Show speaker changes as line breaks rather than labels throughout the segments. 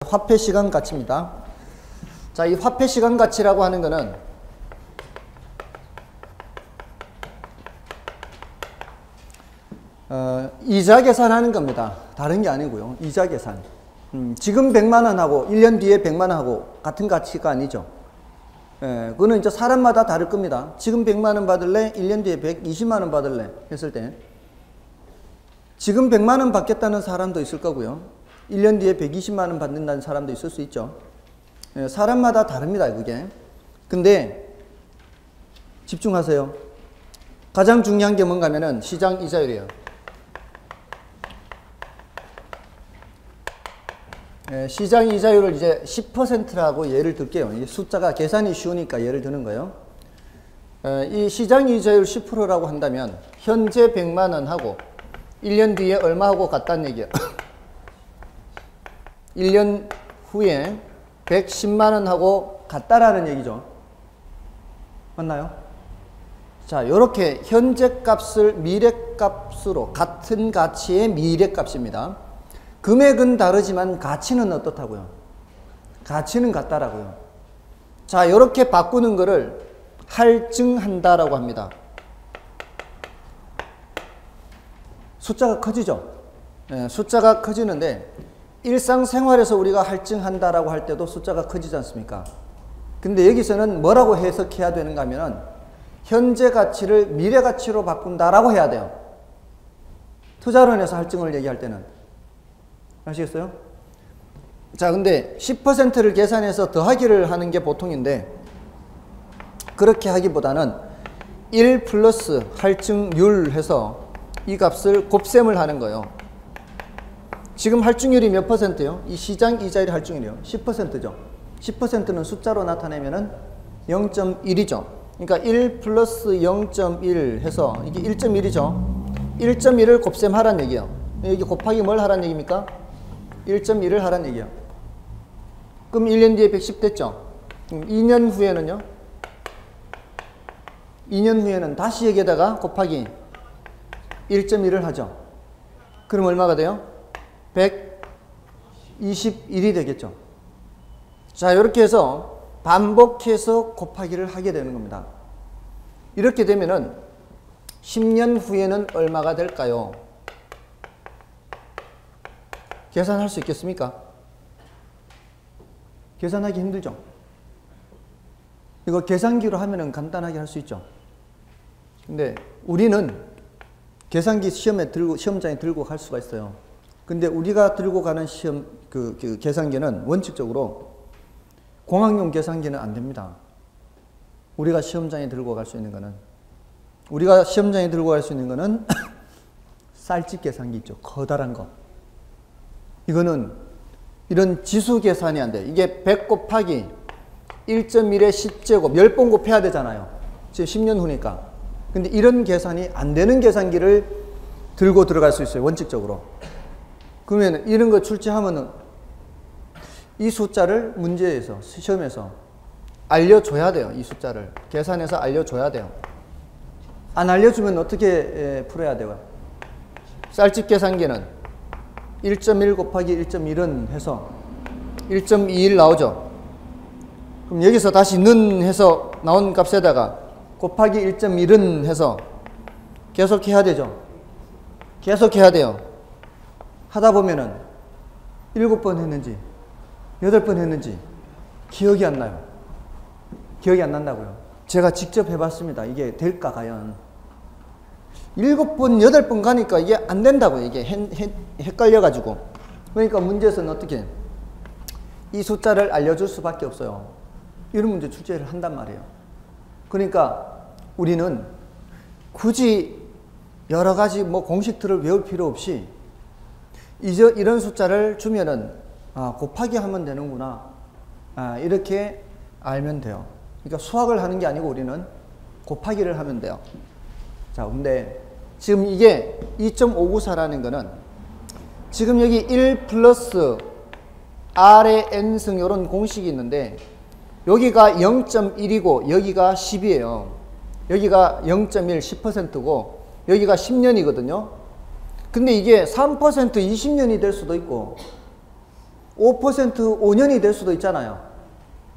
화폐 시간 가치입니다. 자, 이 화폐 시간 가치라고 하는 거는 이자 계산하는 겁니다. 다른 게 아니고요. 이자 계산. 지금 100만 원하고 1년 뒤에 100만 원하고 같은 가치가 아니죠. 그거는 이제 사람마다 다를 겁니다. 지금 100만 원 받을래? 1년 뒤에 120만 원 받을래? 했을 때 지금 100만 원 받겠다는 사람도 있을 거고요. 1년 뒤에 120만 원 받는다는 사람도 있을 수 있죠. 사람마다 다릅니다, 그게. 근데 집중하세요. 가장 중요한 게 뭔가 하면은 시장 이자율이에요. 시장 이자율을 이제 10%라고 예를 들게요. 이 숫자가 계산이 쉬우니까 예를 드는 거예요. 이 시장 이자율 10%라고 한다면 현재 100만 원 하고 1년 뒤에 얼마하고 같다는 얘기예요. 1년 후에 110만 원하고 같다라는 얘기죠. 맞나요? 자, 요렇게 현재 값을 미래 값으로 같은 가치의 미래 값입니다. 금액은 다르지만 가치는 어떻다고요? 가치는 같다라고요. 자, 요렇게 바꾸는 거를 할증한다라고 합니다. 숫자가 커지죠? 숫자가 커지는데 일상생활에서 우리가 할증한다라고 할 때도 숫자가 커지지 않습니까? 근데 여기서는 뭐라고 해석해야 되는가 하면은 현재 가치를 미래 가치로 바꾼다라고 해야 돼요. 투자론에서 할증을 얘기할 때는. 아시겠어요? 자, 근데 10%를 계산해서 더하기를 하는 게 보통인데 그렇게 하기보다는 1 플러스 할증률 해서 이 값을 곱셈을 하는 거예요. 지금 할증률이 몇 %예요? 이 시장 이자율 할증률이요. 10%죠. 10%는 숫자로 나타내면은 0.1이죠. 그러니까 1 플러스 0.1 해서 이게 1.1이죠. 1.1을 곱셈하라는 얘기예요. 여기 곱하기 뭘 하라는 얘기입니까? 1.1을 하라는 얘기예요. 그럼 1년 뒤에 110 됐죠? 2년 후에는요? 2년 후에는 다시 여기에다가 곱하기 1.1을 하죠. 그럼 얼마가 돼요? 121이 되겠죠. 자, 이렇게 해서 반복해서 곱하기를 하게 되는 겁니다. 이렇게 되면은 10년 후에는 얼마가 될까요? 계산할 수 있겠습니까? 계산하기 힘들죠? 이거 계산기로 하면은 간단하게 할 수 있죠. 근데 우리는 계산기 시험장에 들고 갈 수가 있어요. 근데 우리가 들고 가는 그 계산기는 원칙적으로 공학용 계산기는 안 됩니다. 우리가 시험장에 들고 갈 수 있는 거는 쌀집 계산기 있죠. 커다란 거. 이거는 이런 지수 계산이 안 돼. 이게 100 곱하기 1.1의 10제곱 10번 곱해야 되잖아요. 지금 10년 후니까. 근데 이런 계산이 안 되는 계산기를 들고 들어갈 수 있어요. 원칙적으로. 그러면 이런 거 출제하면은 이 숫자를 문제에서 시험에서 알려줘야 돼요. 이 숫자를 계산해서 알려줘야 돼요. 안 알려주면 어떻게 풀어야 돼요? 쌀집 계산기는 1.1 곱하기 1.1은 해서 1.21 나오죠. 그럼 여기서 다시 는 해서 나온 값에다가 곱하기 1.1은 해서 계속 해야 되죠. 계속 해야 돼요. 하다 보면은 7번 했는지 8번 했는지 기억이 안 나요. 기억이 안 난다고요. 제가 직접 해봤습니다. 이게 될까 과연. 7번, 8번 가니까 이게 안 된다고. 이게 헷갈려가지고. 그러니까 문제에서는 어떻게 이 숫자를 알려줄 수밖에 없어요. 이런 문제 출제를 한단 말이에요. 그러니까 우리는 굳이 여러 가지 공식들을 외울 필요 없이 이런 숫자를 주면은 곱하기 하면 되는구나. 이렇게 알면 돼요. 그러니까 수학을 하는 게 아니고 우리는 곱하기를 하면 돼요. 자, 근데 지금 이게 2.594라는 거는 지금 여기 1 플러스 R의 N승 이런 공식이 있는데 여기가 0.1이고 여기가 10이에요. 여기가 0.1, 10%고 여기가 10년이거든요. 근데 이게 3% 20년이 될 수도 있고 5% 5년이 될 수도 있잖아요.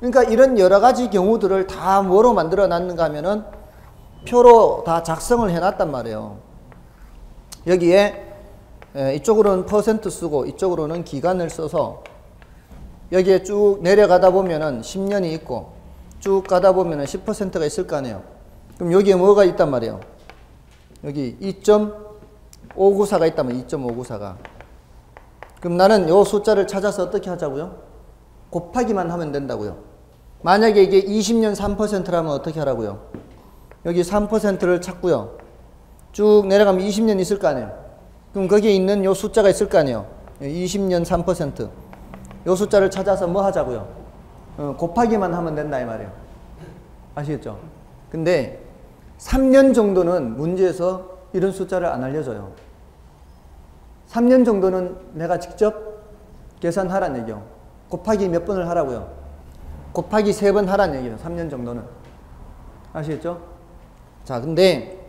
그러니까 이런 여러 가지 경우들을 다 뭐로 만들어 놨는가 하면은 표로 다 작성을 해 놨단 말이에요. 여기에 이쪽으로는 퍼센트 쓰고 이쪽으로는 기간을 써서 여기에 쭉 내려가다 보면은 10년이 있고 쭉 가다 보면은 10%가 있을 거 아니에요. 그럼 여기에 뭐가 있단 말이에요. 여기 2.594가 있다면 2.594가. 그럼 나는 요 숫자를 찾아서 어떻게 하자고요? 곱하기만 하면 된다고요. 만약에 이게 20년 3%라면 어떻게 하라고요? 여기 3%를 찾고요. 쭉 내려가면 20년 있을 거 아니에요. 그럼 거기에 있는 요 숫자가 있을 거 아니에요. 20년 3%. 요 숫자를 찾아서 뭐 하자고요? 곱하기만 하면 된다 이 말이에요. 아시겠죠? 근데 3년 정도는 문제에서 이런 숫자를 안 알려줘요. 3년 정도는 내가 직접 계산하란 얘기요. 곱하기 몇 번을 하라고요? 곱하기 3번 하란 얘기예요. 3년 정도는. 아시겠죠? 자, 근데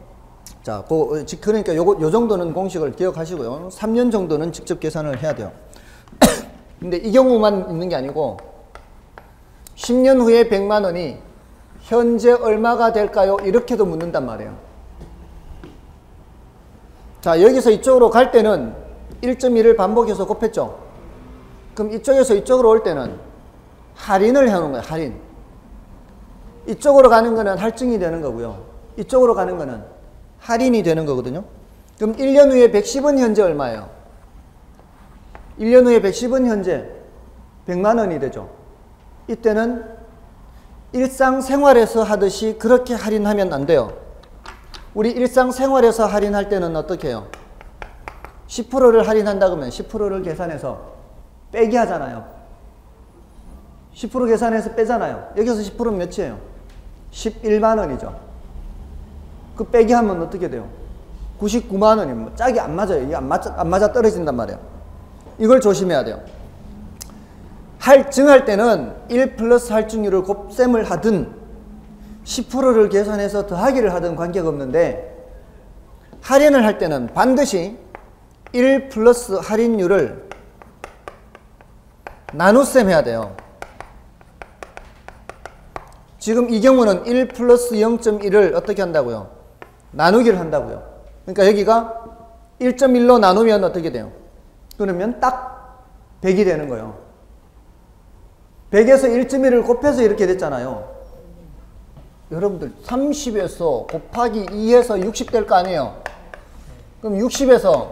자, 그러니까 요 정도는 공식을 기억하시고요. 3년 정도는 직접 계산을 해야 돼요. 근데 이 경우만 있는 게 아니고 10년 후에 100만 원이 현재 얼마가 될까요? 이렇게도 묻는단 말이에요. 자, 여기서 이쪽으로 갈 때는 1.1을 반복해서 곱했죠. 그럼 이쪽에서 이쪽으로 올 때는 할인을 해놓은 거예요. 할인. 이쪽으로 가는 거는 할증이 되는 거고요. 이쪽으로 가는 거는 할인이 되는 거거든요. 그럼 1년 후에 110은 현재 얼마예요? 1년 후에 110은 현재 100만 원이 되죠. 이때는 일상생활에서 하듯이 그렇게 할인하면 안 돼요. 우리 일상생활에서 할인할 때는 어떻게 해요? 10%를 할인한다 그러면 10%를 계산해서 빼기 하잖아요. 10% 계산해서 빼잖아요. 여기서 10%는 몇이에요? 11만 원이죠. 그 빼기 하면 어떻게 돼요? 99만 원이면 뭐 짝이 안 맞아요. 이게 안 맞아 떨어진단 말이에요. 이걸 조심해야 돼요. 할증할 때는 1 플러스 할증률을 곱셈을 하든 10%를 계산해서 더하기를 하든 관계가 없는데 할인을 할 때는 반드시 1 플러스 할인율을 나눗셈 해야 돼요. 지금 이 경우는 1 플러스 0.1을 어떻게 한다고요? 나누기를 한다고요. 그러니까 여기가 1.1로 나누면 어떻게 돼요? 그러면 딱 100이 되는 거예요. 100에서 1.1을 곱해서 이렇게 됐잖아요. 여러분들 30에서 곱하기 2해서 60 될 거 아니에요. 그럼 60에서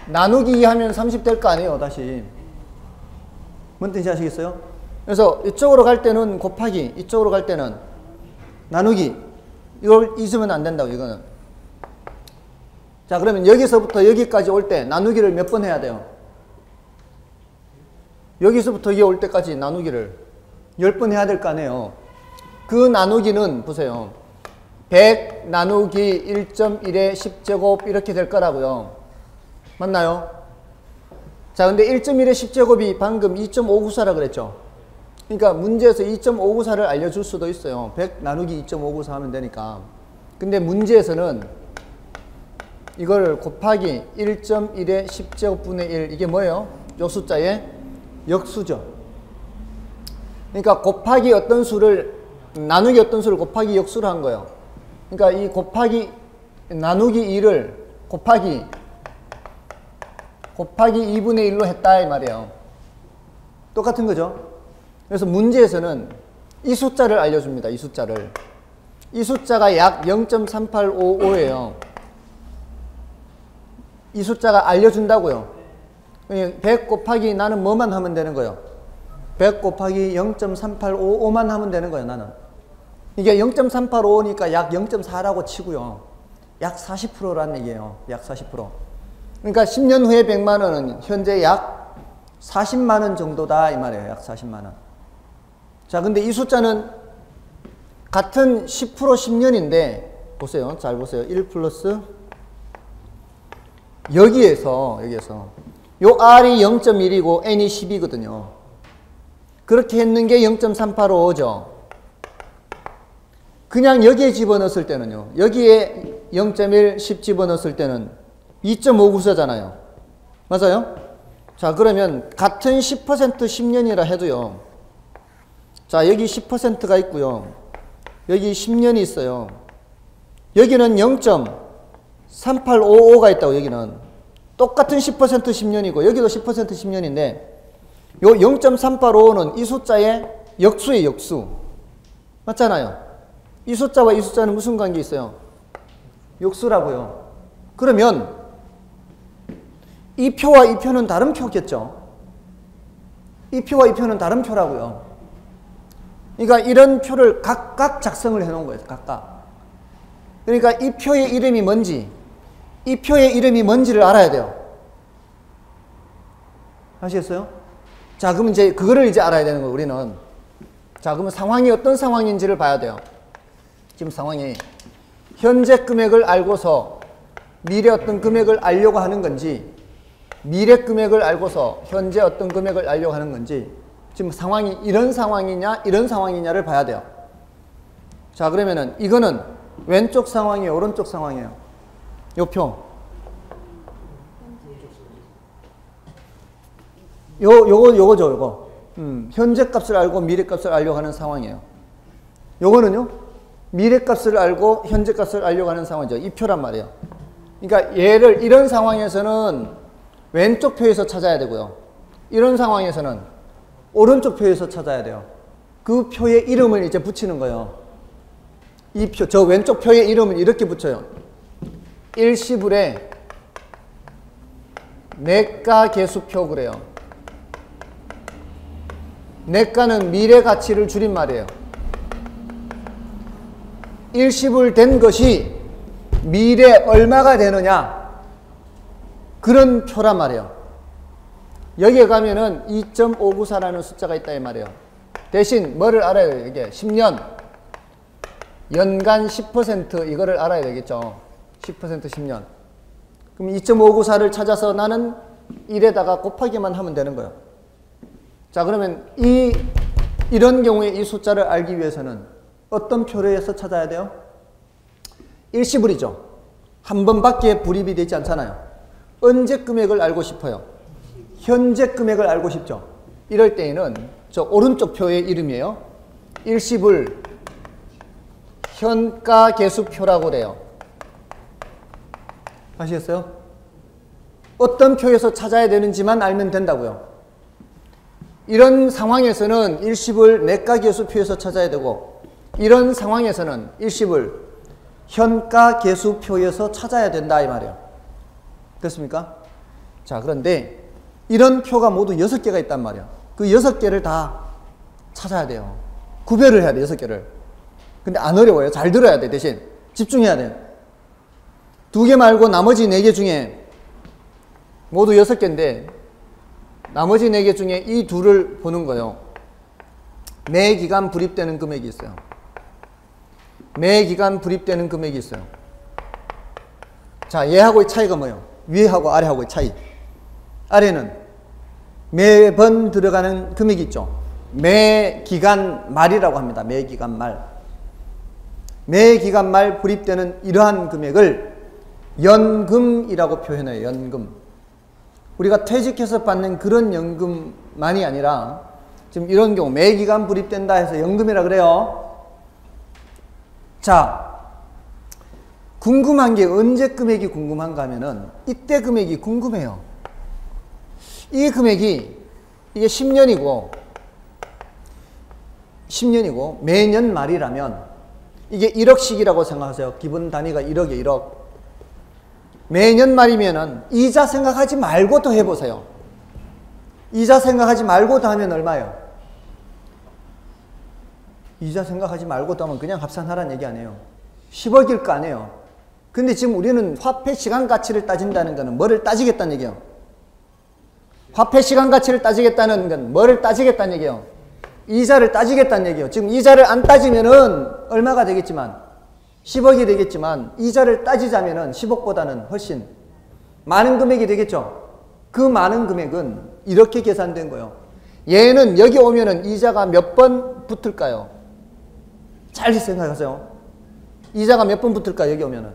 나누기 2 하면 30 될 거 아니에요. 다시. 뭔 뜻인지 아시겠어요? 그래서 이쪽으로 갈 때는 곱하기, 이쪽으로 갈 때는 나누기. 이걸 잊으면 안 된다고, 이거는. 자, 그러면 여기서부터 여기까지 올 때 나누기를 몇 번 해야 돼요? 여기서부터 여기 올 때까지 나누기를 10번 해야 될 거 아니에요. 그 나누기는 보세요. 100 나누기 1.1의 10제곱 이렇게 될 거라고요. 맞나요? 자, 근데 1.1의 10제곱이 방금 2.594라 그랬죠. 그러니까 문제에서 2.594를 알려줄 수도 있어요. 100 나누기 2.594 하면 되니까. 근데 문제에서는 이걸 곱하기 1.1의 10제곱분의 1 이게 뭐예요? 요 숫자의 역수죠. 그러니까 곱하기 어떤 수를 나누기 어떤 수를 곱하기 역수로 한 거예요. 그러니까 이 곱하기 나누기 2를 곱하기 2분의 1로 했다 이 말이에요. 똑같은 거죠. 그래서 문제에서는 이 숫자를 알려줍니다. 이 숫자를. 이 숫자가 약 0.3855예요. 이 숫자가 알려준다고요. 100 곱하기 나는 뭐만 하면 되는 거예요? 100 곱하기 0.3855만 하면 되는 거예요. 나는. 이게 0.3855니까 약 0.4라고 치고요. 약 40%라는 얘기예요. 약 40%. 그러니까 10년 후에 100만 원은 현재 약 40만 원 정도다 이 말이에요. 약 40만 원. 자, 근데 이 숫자는 같은 10% 10년인데 보세요. 잘 보세요. 1 플러스 여기에서 요 R이 0.1이고 N이 10이거든요. 그렇게 했는 게 0.385죠. 그냥 여기에 집어넣었을 때는요. 여기에 0.1, 10 집어넣었을 때는 2.594잖아요. 맞아요? 자, 그러면 같은 10% 10년이라 해도요. 자, 여기 10%가 있고요. 여기 10년이 있어요. 여기는 0.3855가 있다고. 여기는 똑같은 10% 10년이고 여기도 10% 10년인데 요 0.3855는 이 숫자의 역수의 역수. 맞잖아요. 이 숫자와 이 숫자는 무슨 관계 있어요? 역수라고요. 그러면 이 표와 이 표는 다른 표겠죠. 이 표와 이 표는 다른 표라고요. 그러니까 이런 표를 각각 작성을 해 놓은 거예요. 각각. 그러니까 이 표의 이름이 뭔지, 이 표의 이름이 뭔지를 알아야 돼요. 아시겠어요? 자, 그럼 이제 그거를 이제 알아야 되는 거예요, 우리는. 자, 그러면 상황이 어떤 상황인지를 봐야 돼요. 지금 상황이 현재 금액을 알고서 미래 어떤 금액을 알려고 하는 건지, 미래 금액을 알고서 현재 어떤 금액을 알려고 하는 건지, 지금 상황이 이런 상황이냐 이런 상황이냐를 봐야 돼요. 자, 그러면은 이거는 왼쪽 상황이에요, 오른쪽 상황이에요? 요 표. 요거죠, 요거. 현재 값을 알고 미래 값을 알려고 하는 상황이에요. 요거는요, 미래 값을 알고 현재 값을 알려고 하는 상황이죠. 이 표란 말이에요. 그러니까 얘를 이런 상황에서는 왼쪽 표에서 찾아야 되고요. 이런 상황에서는 오른쪽 표에서 찾아야 돼요. 그 표의 이름을 이제 붙이는 거예요. 이 표, 저 왼쪽 표의 이름을 이렇게 붙여요. 일시불의 내가 계수표 그래요. 내가는 미래 가치를 줄인 말이에요. 일시불 된 것이 미래 얼마가 되느냐, 그런 표란 말이에요. 여기에 가면은 2.594라는 숫자가 있다 이 말이에요. 대신 뭐를 알아야 돼요? 이게 10년 연간 10% 이거를 알아야 되겠죠. 10% 10년. 그럼 2.594를 찾아서 나는 1에다가 곱하기만 하면 되는 거예요. 자, 그러면 이런 경우에 이 숫자를 알기 위해서는 어떤 표로에서 찾아야 돼요? 일시불이죠. 한 번밖에 불입이 되지 않잖아요. 언제 금액을 알고 싶어요? 현재 금액을 알고 싶죠. 이럴 때에는 저 오른쪽 표의 이름이에요. 일시불 현가 계수표라고 그래요. 아시겠어요? 어떤 표에서 찾아야 되는지만 알면 된다고요. 이런 상황에서는 일시불 내가 계수표에서 찾아야 되고, 이런 상황에서는 일시불 현가 계수표에서 찾아야 된다 이 말이에요. 됐습니까? 자, 그런데 이런 표가 모두 6개가 있단 말이에요. 그 6개를 다 찾아야 돼요. 구별을 해야 돼, 6개를. 근데 안 어려워요. 잘 들어야 돼. 대신 집중해야 돼요. 2개 말고 나머지 4개 중에 모두 6개인데 나머지 4개 중에 이 둘을 보는 거예요. 매 기간 불입되는 금액이 있어요. 매 기간 불입되는 금액이 있어요. 자, 얘하고의 차이가 뭐예요? 위하고 아래하고의 차이. 아래는 매번 들어가는 금액이 있죠. 매 기간 말이라고 합니다. 매 기간 말. 매 기간 말 불입되는 이러한 금액을 연금이라고 표현해요. 연금. 우리가 퇴직해서 받는 그런 연금만이 아니라 지금 이런 경우 매 기간 불입된다 해서 연금이라 그래요. 자, 궁금한 게 언제 금액이 궁금한가 하면은 이때 금액이 궁금해요. 이 금액이 이게 10년이고 매년 말이라면 이게 1억씩이라고 생각하세요. 기본 단위가 1억에 1억. 매년 말이면은 이자 생각하지 말고도 해보세요. 이자 생각하지 말고도 하면 얼마예요? 이자 생각하지 말고도 하면 그냥 합산하라는 얘기 아니에요. 10억일 거 아니에요. 근데 지금 우리는 화폐 시간 가치를 따진다는 거는 뭐를 따지겠다는 얘기예요? 화폐 시간 가치를 따지겠다는 건 뭐를 따지겠다는 얘기예요? 이자를 따지겠다는 얘기예요. 지금 이자를 안 따지면은 얼마가 되겠지만 10억이 되겠지만 이자를 따지자면은 10억보다는 훨씬 많은 금액이 되겠죠. 그 많은 금액은 이렇게 계산된 거예요. 얘는 여기 오면은 이자가 몇 번 붙을까요? 잘 생각하세요. 이자가 몇 번 붙을까요? 여기 오면은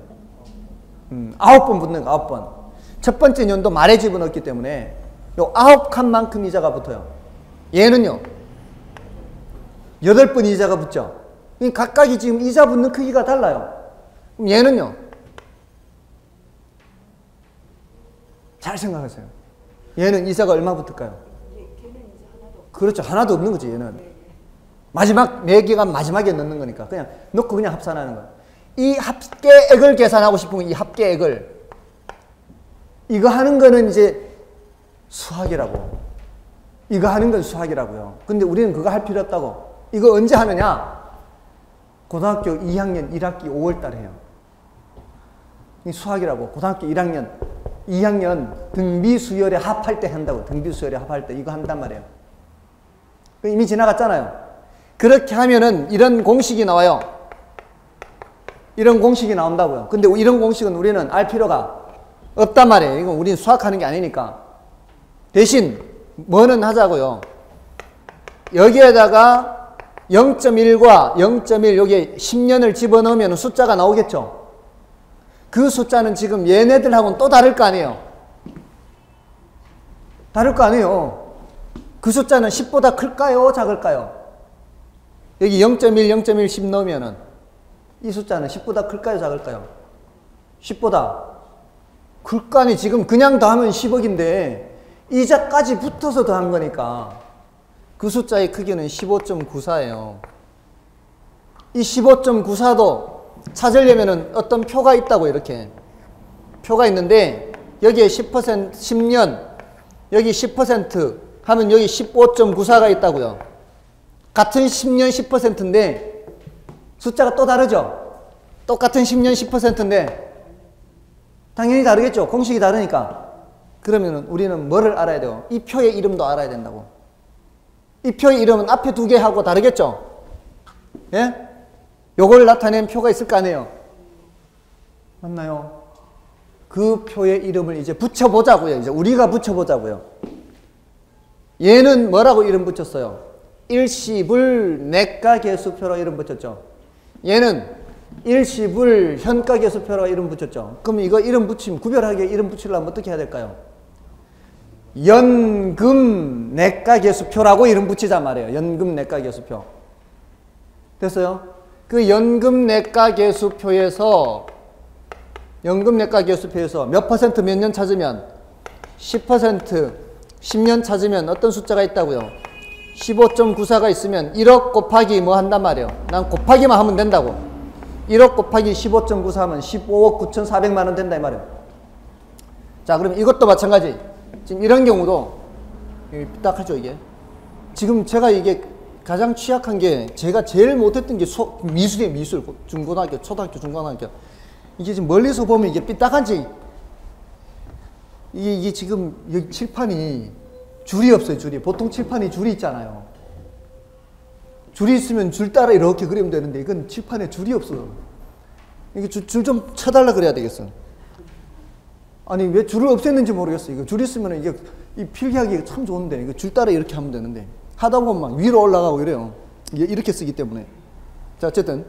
9번 붙는 거, 9번. 첫 번째 년도 말에 집어넣었기 때문에 요 9칸만큼 이자가 붙어요. 얘는요 8번 이자가 붙죠. 각각이 지금 이자 붙는 크기가 달라요. 그럼 얘는요 잘 생각하세요. 얘는 이자가 얼마 붙을까요? 그렇죠. 하나도 없는 거지 얘는. 마지막 매기가 마지막에 넣는 거니까 그냥 넣고 그냥 합산하는 거예요. 이 합계액을 계산하고 싶으면 이 합계액을 이거 하는 거는 이제 수학이라고. 이거 하는 건 수학이라고요. 근데 우리는 그거 할 필요 없다고. 이거 언제 하느냐? 고등학교 2학년 1학기 5월 달에 해요. 이 수학이라고. 고등학교 1학년 2학년 등비수열에 합할 때 한다고. 등비수열에 합할 때 이거 한단 말이에요. 이미 지나갔잖아요. 그렇게 하면은 이런 공식이 나와요. 이런 공식이 나온다고요. 근데 이런 공식은 우리는 알 필요가 없단 말이에요. 이건 우리는 수학하는 게 아니니까. 대신 뭐는 하자고요. 여기에다가 0.1과 0.1 여기에 10년을 집어넣으면 숫자가 나오겠죠. 그 숫자는 지금 얘네들하고는 또 다를 거 아니에요. 다를 거 아니에요. 그 숫자는 10보다 클까요? 작을까요? 여기 0.1, 0.1, 10 넣으면은 이 숫자는 10보다 클까요? 작을까요? 10보다 클 거 아니. 지금 그냥 더하면 10억인데 이자까지 붙어서 더한 거니까 그 숫자의 크기는 15.94예요. 이 15.94도 찾으려면은 어떤 표가 있다고. 이렇게 표가 있는데 여기에 10%, 10년 여기 10% 하면 여기 15.94가 있다고요. 같은 10년 10%인데 숫자가 또 다르죠. 똑같은 10년 10%인데 당연히 다르겠죠. 공식이 다르니까. 그러면 우리는 뭐를 알아야 돼요? 이 표의 이름도 알아야 된다고. 이 표의 이름은 앞에 두 개하고 다르겠죠. 예? 요걸 나타낸 표가 있을 거 아니에요. 맞나요? 그 표의 이름을 이제 붙여보자고요. 이제 우리가 붙여보자고요. 얘는 뭐라고 이름 붙였어요? 일시불 내가계수표로 이름 붙였죠. 얘는 일시불 현가계수표로 이름 붙였죠. 그럼 이거 이름 붙이면 구별하게 이름 붙이려면 어떻게 해야 될까요? 연금 내가계수표라고 이름 붙이자 말이에요. 연금 내가계수표. 됐어요? 그 연금 내가계수표에서 몇 퍼센트 몇 년 찾으면 10% 10년 찾으면 어떤 숫자가 있다고요? 15.94가 있으면 1억 곱하기 뭐 한단 말이에요. 난 곱하기만 하면 된다고. 1억 곱하기 15.94 하면 15억 9,400만 원 된다 이 말이에요. 자, 그럼 이것도 마찬가지. 지금 이런 경우도 삐딱하죠 이게. 지금 제가 이게 가장 취약한 게 제가 제일 못했던 게 미술이에요. 미술. 중고등학교, 초등학교, 중고등학교. 이게 지금 멀리서 보면 이게 삐딱한지 이게 지금 여기 칠판이 줄이 없어요. 줄이. 보통 칠판이 줄이 있잖아요. 줄이 있으면 줄 따라 이렇게 그리면 되는데 이건 칠판에 줄이 없어요. 이게 줄 좀 쳐달라 그래야 되겠어. 아니 왜 줄을 없앴는지 모르겠어. 이거 줄 있으면 이게 이 필기하기 참 좋은데 이거 줄 따라 이렇게 하면 되는데 하다 보면 막 위로 올라가고 이래요. 이게 이렇게 쓰기 때문에. 자, 어쨌든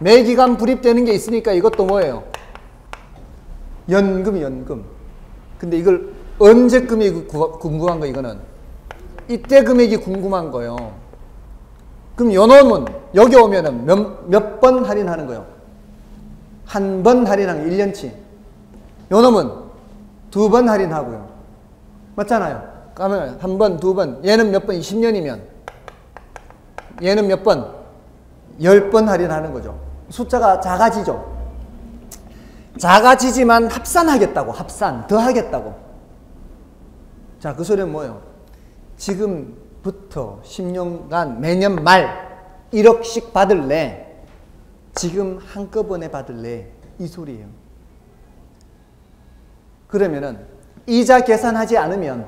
매기간 불입되는 게 있으니까 이것도 뭐예요? 연금. 근데 이걸 언제 금액이 궁금한 거 이거는 이때 금액이 궁금한 거예요. 그럼 요 놈은 여기 오면은 몇 번 할인하는 거예요? 한 번 할인하는 거 1년치. 요 놈은 2번 할인하고요. 맞잖아요. 그러면 한 번, 2번. 얘는 몇 번? 20년이면 얘는 몇 번? 10번 할인하는 거죠. 숫자가 작아지죠. 작아지지만 합산하겠다고. 합산. 더 하겠다고. 자, 그 소리는 뭐예요? 지금부터 10년간 매년 말 1억씩 받을래? 지금 한꺼번에 받을래? 이 소리예요. 그러면은 이자 계산하지 않으면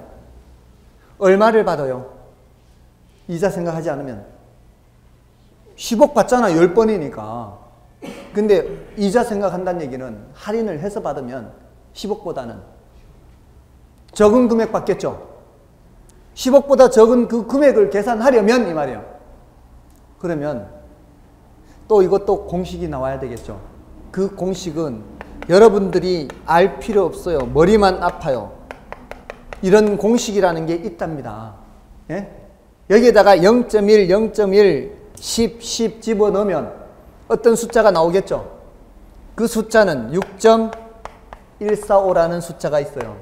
얼마를 받아요? 이자 생각하지 않으면 10억 받잖아. 10번이니까. 근데 이자 생각한다는 얘기는 할인을 해서 받으면 10억보다는 적은 금액 받겠죠. 10억보다 적은 그 금액을 계산하려면 이 말이에요. 그러면 또 이것도 공식이 나와야 되겠죠. 그 공식은 여러분들이 알 필요 없어요. 머리만 아파요. 이런 공식이라는 게 있답니다. 예? 여기에다가 0.1, 0.1, 10, 10 집어넣으면 어떤 숫자가 나오겠죠? 그 숫자는 6.145라는 숫자가 있어요.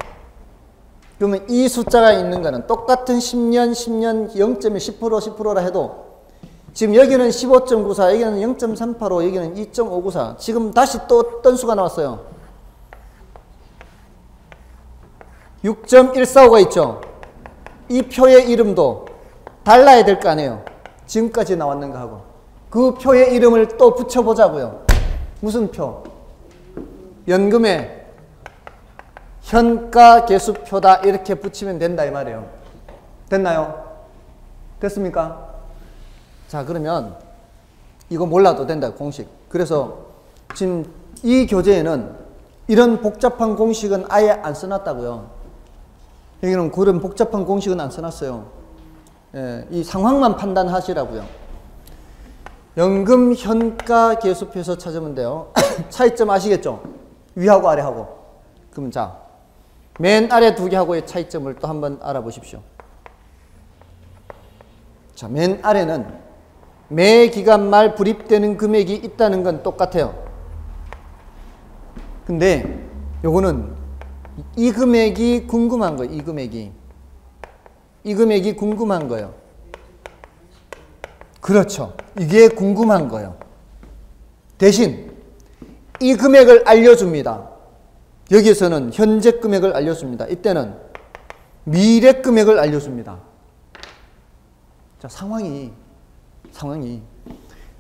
그러면 이 숫자가 있는 거는 똑같은 10년, 10년, 0.1, 10%, 10%라 해도 지금 여기는 15.94, 여기는 0.385, 여기는 2.594. 지금 다시 또 어떤 수가 나왔어요? 6.145가 있죠. 이 표의 이름도 달라야 될 거 아니에요. 지금까지 나왔는가 하고. 그 표의 이름을 또 붙여보자고요. 무슨 표? 연금의 현가계수표다 이렇게 붙이면 된다 이 말이에요. 됐나요? 됐습니까? 자, 그러면 이거 몰라도 된다 공식. 그래서 지금 이 교재에는 이런 복잡한 공식은 아예 안 써놨다고요. 여기는 그런 복잡한 공식은 안 써놨어요. 예, 이 상황만 판단하시라고요. 연금 현가계수표에서 찾으면 돼요. 차이점 아시겠죠? 위하고 아래하고. 그럼 자, 맨 아래 두 개하고의 차이점을 또 한번 알아보십시오. 자, 맨 아래는 매 기간 말 불입되는 금액이 있다는 건 똑같아요. 근데 요거는 이 금액이 궁금한 거예요. 이 금액이 궁금한 거예요. 그렇죠. 이게 궁금한 거예요. 대신 이 금액을 알려줍니다. 여기서는 현재 금액을 알려줍니다. 이때는 미래 금액을 알려줍니다. 자, 상황이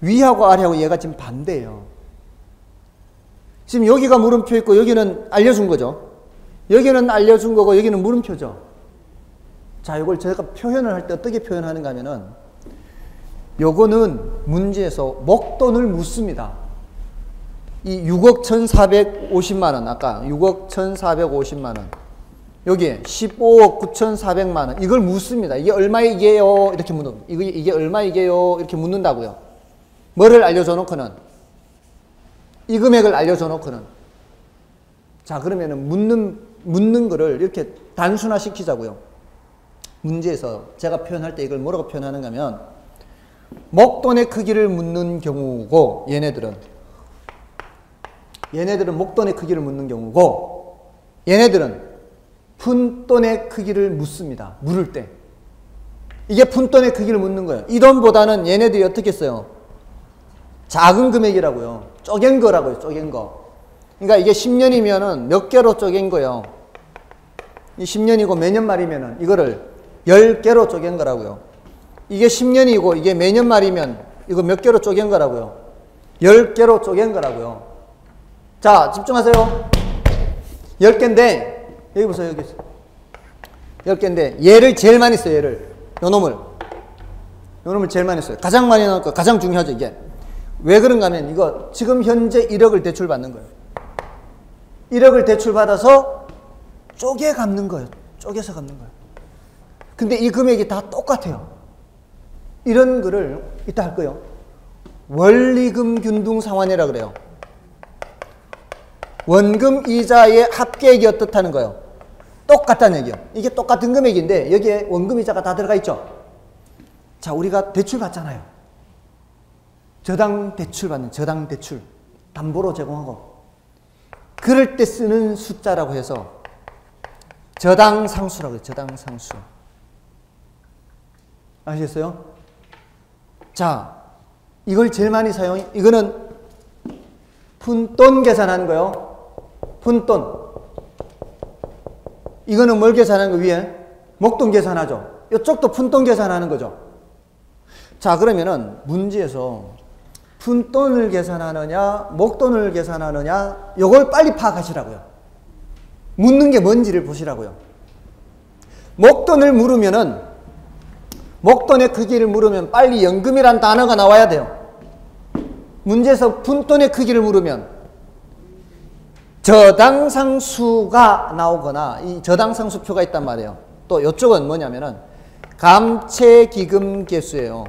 위하고 아래하고 얘가 지금 반대예요. 지금 여기가 물음표 있고 여기는 알려준 거죠. 여기는 알려준 거고 여기는 물음표죠. 자, 이걸 제가 표현을 할 때 어떻게 표현하는가 하면은 요거는 문제에서 목돈을 묻습니다. 이 6억 1,450만 원, 아까 6억 1,450만 원, 여기에 15억 9,400만 원, 이걸 묻습니다. 이게 얼마이게요? 이렇게 묻는, 이게 얼마이게요? 이렇게 묻는다고요. 뭐를 알려줘 놓고는? 이 금액을 알려줘 놓고는. 자, 그러면은 묻는 거를 이렇게 단순화 시키자고요. 문제에서 제가 표현할 때 이걸 뭐라고 표현하는가 하면, 목돈의 크기를 묻는 경우고, 얘네들은 목돈의 크기를 묻는 경우고, 얘네들은 푼돈의 크기를 묻습니다. 물을 때. 이게 푼돈의 크기를 묻는 거예요. 이 돈보다는 얘네들이 어떻게 써요? 작은 금액이라고요. 쪼갠 거라고요. 쪼갠 거. 그러니까 이게 10년이면은 몇 개로 쪼갠 거예요. 이 10년이고 매년 말이면은 이거를 10개로 쪼갠 거라고요. 이게 10년이고 이게 매년 말이면 이거 몇 개로 쪼갠 거라고요. 10개로 쪼갠 거라고요. 자, 집중하세요. 10개인데, 여기 보세요, 여기. 10개인데, 얘를 제일 많이 써요, 얘를. 요 놈을 제일 많이 써요. 가장 많이 나올 거, 가장 중요하죠, 이게. 왜 그런가 하면, 이거, 지금 현재 1억을 대출받는 거예요. 1억을 대출받아서 쪼개 갚는 거예요. 쪼개서 갚는 거예요. 근데 이 금액이 다 똑같아요. 이런 거를 이따 할 거예요. 원리금 균등 상환이라 그래요. 원금 이자의 합계액이 어떻다는 거예요? 똑같다는 얘기예요. 이게 똑같은 금액인데 여기에 원금 이자가 다 들어가 있죠. 자, 우리가 대출 받잖아요. 저당 대출 받는 저당 대출 담보로 제공하고 그럴 때 쓰는 숫자라고 해서 저당 상수라고 해요. 저당 상수. 아시겠어요? 자, 이걸 제일 많이 사용해. 이거는 푼돈 계산하는 거예요. 푼돈. 이거는 뭘 계산하는 거 위에? 목돈 계산하죠. 이쪽도 푼돈 계산하는 거죠. 자, 그러면은 문제에서 푼돈을 계산하느냐, 목돈을 계산하느냐, 요걸 빨리 파악하시라고요. 묻는 게 뭔지를 보시라고요. 목돈을 물으면은, 목돈의 크기를 물으면 빨리 연금이란 단어가 나와야 돼요. 문제에서 푼돈의 크기를 물으면 저당상수가 나오거나 이 저당상수표가 있단 말이에요. 또 이쪽은 뭐냐면은 감채기금계수예요.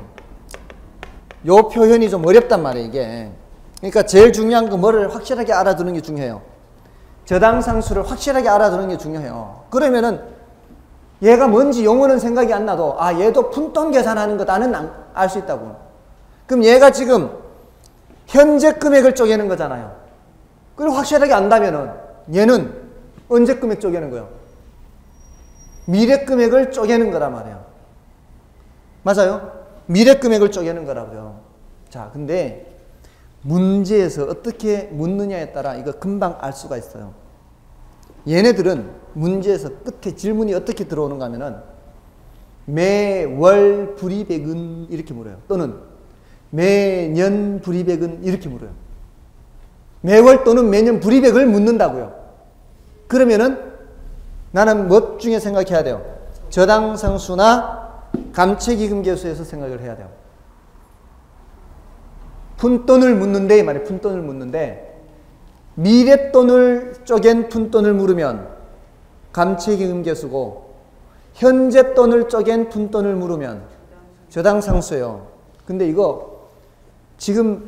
요 표현이 좀 어렵단 말이에요, 이게. 그러니까 제일 중요한 거 뭐를 확실하게 알아두는 게 중요해요. 저당상수를 확실하게 알아두는 게 중요해요. 그러면은 얘가 뭔지 용어는 생각이 안 나도 아 얘도 푼돈 계산하는 거다는 알 수 있다고. 그럼 얘가 지금 현재 금액을 쪼개는 거잖아요. 그걸 확실하게 안다면은 얘는 언제 금액 쪼개는 거예요? 미래 금액을 쪼개는 거란 말이에요. 맞아요? 미래 금액을 쪼개는 거라고요. 자, 근데 문제에서 어떻게 묻느냐에 따라 이거 금방 알 수가 있어요. 얘네들은 문제에서 끝에 질문이 어떻게 들어오는가 하면은 매월 불이백은 이렇게 물어요. 또는 매년 불이백은 이렇게 물어요. 매월 또는 매년 불이백을 묻는다고요. 그러면은 나는 뭐 중에 생각해야 돼요? 저당상수나 감채기금계수에서 생각을 해야 돼요. 푼돈을 묻는데 이 말이에요. 푼돈을 묻는데 미래돈을 쪼갠 푼돈을 물으면 감채기금계수고 현재 돈을 쪼갠 푼돈을 물으면 저당상수예요. 근데 이거 지금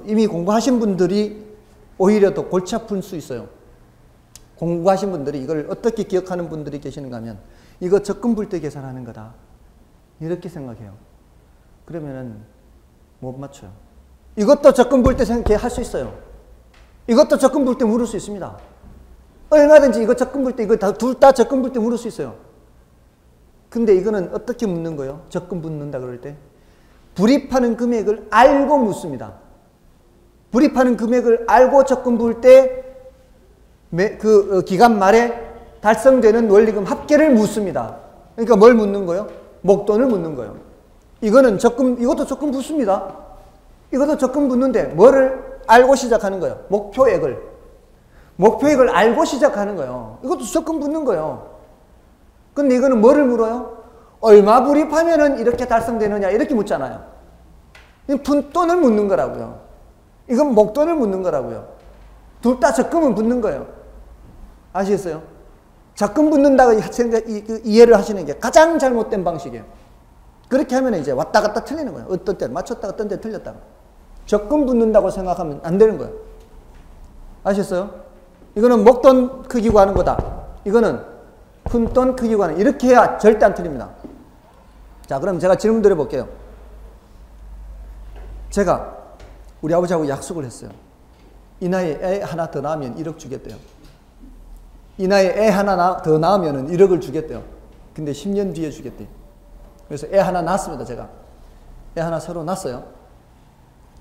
이미 공부하신 분들이 오히려 더 골치 아플 수 있어요. 공부하신 분들이 이걸 어떻게 기억하는 분들이 계시는가 하면 이거 적금불 때 계산하는 거다 이렇게 생각해요. 그러면은 못 맞춰요. 이것도 적금불 때 생각할 수 있어요. 이것도 적금불 때 물을 수 있습니다. 얼마든지 이거 적금불 때 이거 둘 다 적금불 때 물을 수 있어요. 근데 이거는 어떻게 묻는 거예요? 적금 묻는다 그럴 때 불입하는 금액을 알고 묻습니다. 불입하는 금액을 알고 적금 불 때 기간 말에 달성되는 원리금 합계를 묻습니다. 그러니까 뭘 묻는 거예요? 목돈을 묻는 거예요. 이것도 적금 묻습니다. 이것도 적금 묻는데 뭐를 알고 시작하는 거예요? 목표액을 알고 시작하는 거예요. 이것도 적금 묻는 거예요. 근데 이거는 뭐를 물어요? 얼마 불입하면은 이렇게 달성되느냐 이렇게 묻잖아요. 푼돈을 묻는 거라고요. 이건 목돈을 묻는 거라고요. 둘 다 적금은 묻는 거예요. 아시겠어요? 적금 묻는다고 이해를 하시는 게 가장 잘못된 방식이에요. 그렇게 하면 이제 왔다 갔다 틀리는 거예요. 어떤 때는 맞췄다가 어떤 때는 틀렸다가. 적금 묻는다고 생각하면 안 되는 거예요. 아시겠어요? 이거는 목돈 크기 구하는 거다. 이거는 푼돈 크기 구하는 이렇게 해야 절대 안 틀립니다. 자, 그럼 제가 질문 드려볼게요. 제가 우리 아버지하고 약속을 했어요. 이 나이에 애 하나 더 낳으면 1억 주겠대요. 이 나이에 애 하나 더 낳으면 1억을 주겠대요. 근데 10년 뒤에 주겠대요. 그래서 애 하나 낳았습니다, 제가. 애 하나 새로 낳았어요.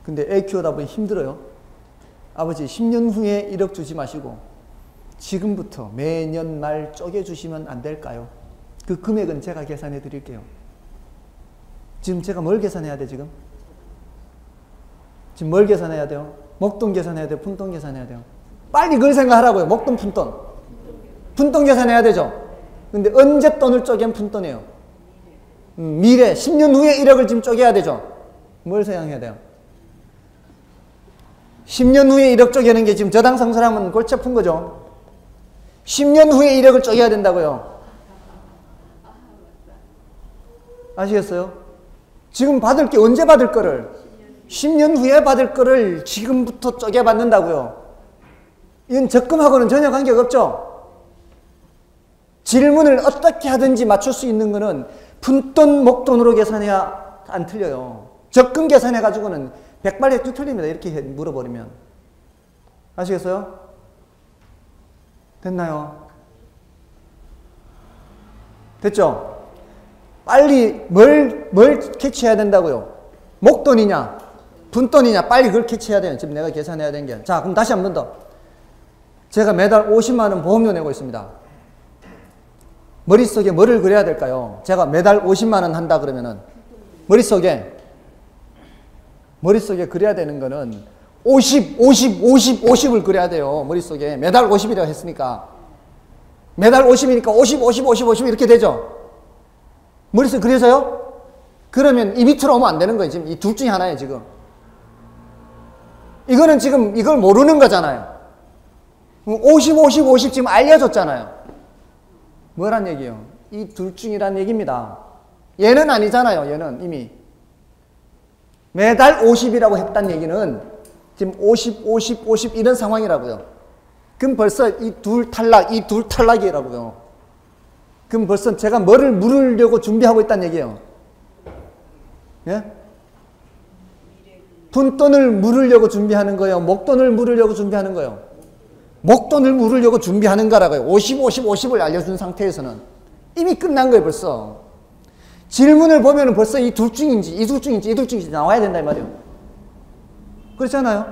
근데 애 키우다 보니 힘들어요. 아버지 10년 후에 1억 주지 마시고 지금부터 매년 말 쪼개주시면 안 될까요? 그 금액은 제가 계산해 드릴게요. 지금 제가 뭘 계산해야 돼, 지금 뭘 계산해야 돼요? 목돈 계산해야 돼요? 푼돈 계산해야 돼요? 빨리 그걸 생각하라고요. 목돈, 푼돈. 푼돈 계산해야 되죠? 근데 언제 돈을 쪼갠 푼돈이에요? 미래, 10년 후에 1억을 지금 쪼개야 되죠? 뭘 생각해야 돼요? 10년 후에 1억 쪼개는 게 지금 저당상수라면 골치 아픈 거죠? 10년 후에 1억을 쪼개야 된다고요. 아시겠어요? 지금 받을 게 언제 받을 거를 10년 후에 받을 거를 지금부터 쪼개 받는다고요. 이건 적금하고는 전혀 관계가 없죠. 질문을 어떻게 하든지 맞출 수 있는 거는 푼돈, 목돈으로 계산해야 안 틀려요. 적금 계산해가지고는 백발백중 틀립니다. 이렇게 물어버리면. 아시겠어요? 됐나요? 됐죠? 빨리 뭘 캐치해야 된다고요? 목돈이냐? 푼돈이냐? 빨리 그걸 캐치해야 돼요. 지금 내가 계산해야 되는 게. 자, 그럼 다시 한 번 더. 제가 매달 50만 원 보험료 내고 있습니다. 머릿속에 뭐를 그려야 될까요? 제가 매달 50만 원 한다 그러면은 머릿속에 그려야 되는 거는 50을 그려야 돼요. 머릿속에. 매달 50이라고 했으니까. 매달 50이니까 50 이렇게 되죠? 머릿속에 그려져요? 그러면 이 밑으로 오면 안 되는 거예요. 지금 이 둘 중에 하나예요, 지금. 이거는 지금 이걸 모르는 거잖아요. 50 지금 알려줬잖아요. 뭐란 얘기예요? 이 둘 중이란 얘기입니다. 얘는 아니잖아요. 얘는 이미. 매달 50이라고 했단 얘기는 지금 50 이런 상황이라고요. 그럼 벌써 이 둘 탈락이라고요. 그럼 벌써 제가 뭐를 물으려고 준비하고 있다는 얘기예요? 예? 푼돈을 물으려고 준비하는 거예요? 목돈을 물으려고 준비하는 거예요? 목돈을 물으려고 준비하는 거라고요. 50, 50, 50을 알려준 상태에서는 이미 끝난 거예요, 벌써. 질문을 보면 벌써 이 둘 중인지, 이 둘 중인지, 이 둘 중인지 나와야 된다, 이 말이에요. 그렇잖아요?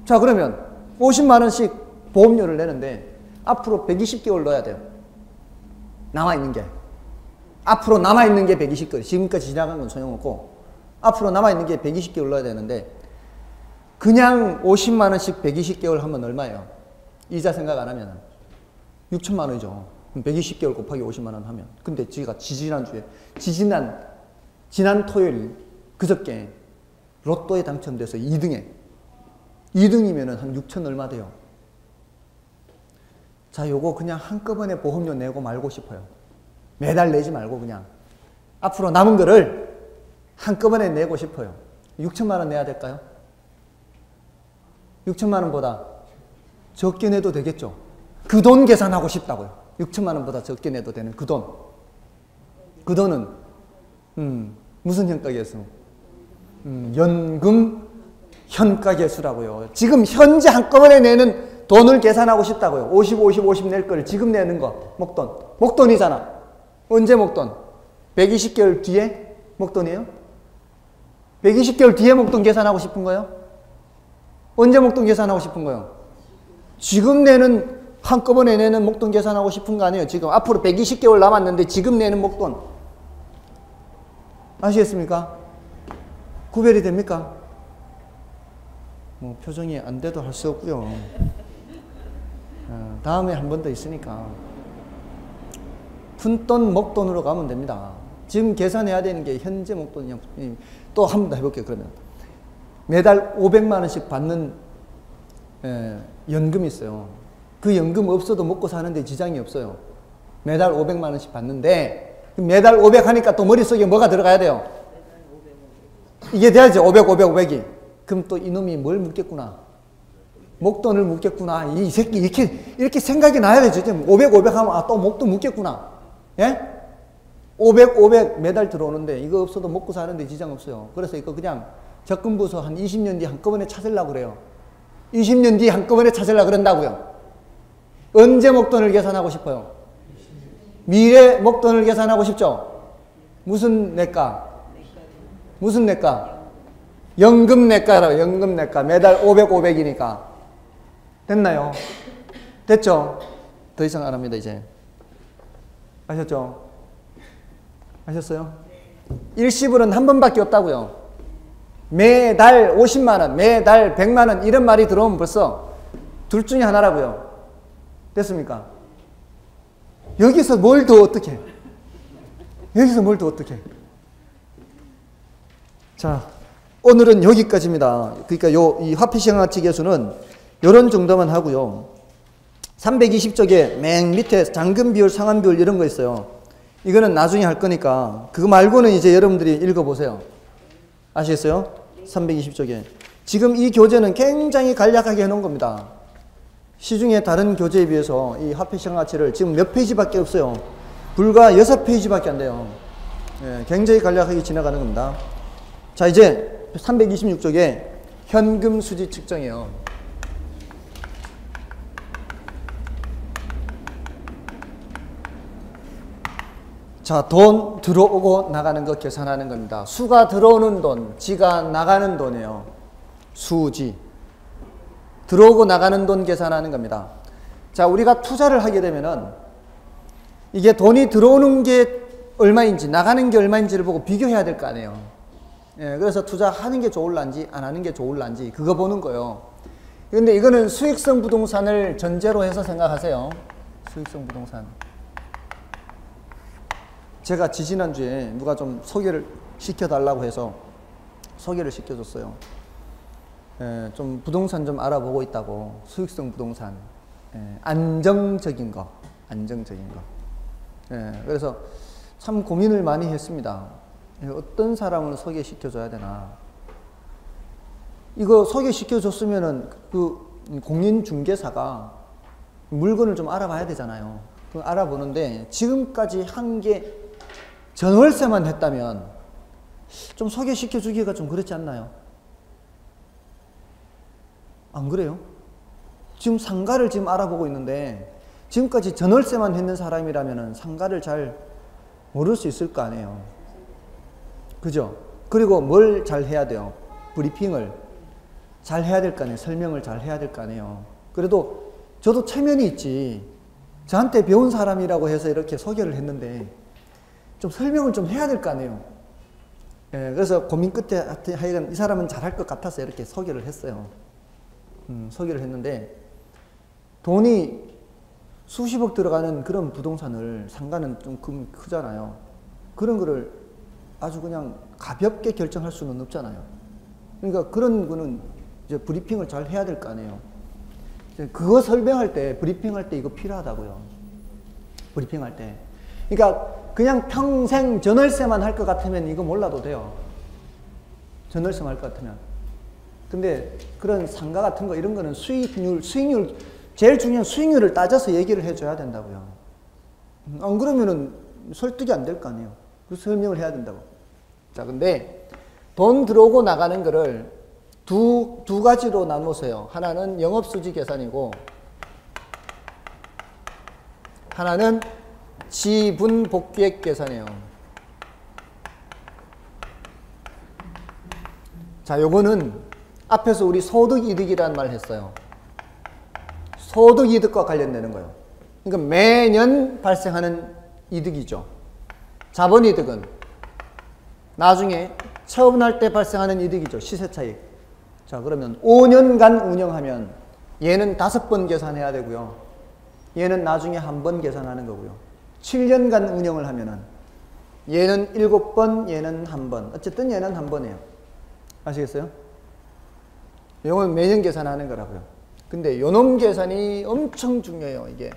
자, 그러면 50만원씩 보험료를 내는데 앞으로 120개월 넣어야 돼요. 남아있는 게. 앞으로 남아있는 게 120개월. 지금까지 지나간 건 소용없고, 앞으로 남아있는 게 120개월 넣어야 되는데, 그냥 50만원씩 120개월 하면 얼마예요? 이자 생각 안 하면 6천만원이죠. 그럼 120개월 곱하기 50만원 하면. 근데 제가 지지난주에, 지난 토요일, 그저께 로또에 당첨돼서 2등이면은 한 6천 얼마 돼요. 자, 요거 그냥 한꺼번에 보험료 내고 말고 싶어요. 매달 내지 말고 그냥. 앞으로 남은 거를 한꺼번에 내고 싶어요. 6천만 원 내야 될까요? 6천만 원보다 적게 내도 되겠죠. 그 돈 계산하고 싶다고요. 6천만 원보다 적게 내도 되는 그 돈. 그 돈은 무슨 현가계수? 연금 현가계수라고요. 지금 현재 한꺼번에 내는 돈을 계산하고 싶다고요. 50, 50, 50 낼 거를 지금 내는 거. 목돈. 목돈이잖아. 언제 목돈? 120개월 뒤에 목돈이에요? 120개월 뒤에 목돈 계산하고 싶은 거예요? 언제 목돈 계산하고 싶은 거예요? 지금 내는, 한꺼번에 내는 목돈 계산하고 싶은 거 아니에요? 지금 앞으로 120개월 남았는데 지금 내는 목돈. 아시겠습니까? 구별이 됩니까? 뭐 표정이 안 돼도 할 수 없고요. 다음에 한 번 더 있으니까. 푼돈, 목돈으로 가면 됩니다. 지금 계산해야 되는 게 현재 목돈이냐. 또 한 번 더 해볼게요, 그러면. 매달 500만 원씩 받는 연금이 있어요. 그 연금 없어도 먹고 사는데 지장이 없어요. 매달 500만 원씩 받는데, 매달 500 하니까 또 머릿속에 뭐가 들어가야 돼요? 이게 돼야죠. 500, 500, 500이. 그럼 또 이놈이 뭘 묻겠구나. 목돈을 묻겠구나. 이 새끼 이렇게 생각이 나야 되죠. 500, 500 하면 또 목돈 묻겠구나. 예? 500, 500 매달 들어오는데 이거 없어도 먹고 사는데 지장 없어요. 그래서 이거 그냥 적금부서 한 20년 뒤에 한꺼번에 찾으려고 그래요. 20년 뒤에 한꺼번에 찾으려고 그런다고요. 언제 목돈을 계산하고 싶어요? 미래 목돈을 계산하고 싶죠? 무슨 내과? 무슨 내과? 연금 내과라고. 연금 내과. 매달 500, 500이니까. 됐나요? 됐죠? 더 이상 안 합니다, 이제. 아셨죠? 아셨어요? 일시불은 한 번밖에 없다고요. 매달 50만원, 매달 100만원 이런 말이 들어오면 벌써 둘 중에 하나라고요. 됐습니까? 여기서 뭘 더 어떻게? 여기서 뭘 더 어떻게? 자, 오늘은 여기까지입니다. 그러니까 이 화폐시장가치 계수는 이런 정도만 하고요. 320쪽에 맨 밑에 잔금 비율, 상환 비율 이런 거 있어요. 이거는 나중에 할 거니까 그거 말고는 이제 여러분들이 읽어보세요. 아시겠어요? 320쪽에. 지금 이 교재는 굉장히 간략하게 해놓은 겁니다. 시중에 다른 교재에 비해서 이 화폐시장가치를 지금 몇 페이지밖에 없어요. 불과 6페이지밖에 안 돼요. 예, 굉장히 간략하게 지나가는 겁니다. 자, 이제 326쪽에 현금 수지 측정이에요. 자, 돈 들어오고 나가는 거 계산하는 겁니다. 수가 들어오는 돈, 지가 나가는 돈이에요. 수지. 들어오고 나가는 돈 계산하는 겁니다. 자, 우리가 투자를 하게 되면은 이게 돈이 들어오는 게 얼마인지 나가는 게 얼마인지를 보고 비교해야 될 거 아니에요. 예, 그래서 투자하는 게 좋을란지 안 하는 게 좋을란지 그거 보는 거예요. 근데 이거는 수익성 부동산을 전제로 해서 생각하세요. 수익성 부동산. 제가 지지난주에 누가 좀 소개를 시켜달라고 해서 소개를 시켜줬어요. 예, 좀 부동산 좀 알아보고 있다고. 수익성 부동산. 예, 안정적인 거. 안정적인 거. 예, 그래서 참 고민을 많이 했습니다. 예, 어떤 사람을 소개시켜줘야 되나. 이거 소개시켜줬으면은 그 공인중개사가 물건을 좀 알아봐야 되잖아요. 그걸 알아보는데 지금까지 한 게 전월세만 했다면 좀 소개시켜 주기가 좀 그렇지 않나요? 안 그래요? 지금 상가를 지금 알아보고 있는데 지금까지 전월세만 했는 사람이라면 상가를 잘 모를 수 있을 거 아니에요. 그죠? 그리고 뭘 잘 해야 돼요? 브리핑을 잘 해야 될 거 아니에요. 설명을 잘 해야 될 거 아니에요. 그래도 저도 체면이 있지. 저한테 배운 사람이라고 해서 이렇게 소개를 했는데 좀 설명을 좀 해야 될 거 아니에요. 예, 그래서 고민 끝에 하여간 이 사람은 잘할 것 같아서 이렇게 소개를 했어요. 소개를 했는데 돈이 수십억 들어가는 그런 부동산을 상가는 좀 크잖아요. 그런 거를 아주 그냥 가볍게 결정할 수는 없잖아요. 그러니까 그런 거는 이제 브리핑을 잘 해야 될 거 아니에요. 그거 설명할 때, 브리핑할 때 이거 필요하다고요. 브리핑할 때. 그러니까 그냥 평생 전월세만 할 것 같으면 이거 몰라도 돼요. 전월세만 할 것 같으면. 근데 그런 상가 같은 거 이런 거는 수익률, 제일 중요한 수익률을 따져서 얘기를 해줘야 된다고요. 안 그러면은 설득이 안 될 거 아니에요. 그래서 설명을 해야 된다고. 자, 근데 돈 들어오고 나가는 거를 두 가지로 나누세요. 하나는 영업수지 계산이고 하나는 지분 복귀액 계산이에요. 자, 요거는 앞에서 우리 소득이득이라는 말 했어요. 소득이득과 관련되는 거예요. 그러니까 매년 발생하는 이득이죠. 자본이득은 나중에 처분할 때 발생하는 이득이죠. 시세차익. 자, 그러면 5년간 운영하면 얘는 5번 계산해야 되고요. 얘는 나중에 한 번 계산하는 거고요. 7년간 운영을 하면은 얘는 7번, 얘는 한 번. 어쨌든 얘는 한 번이에요. 아시겠어요? 이건 매년 계산하는 거라고요. 근데 요놈 계산이 엄청 중요해요, 이게.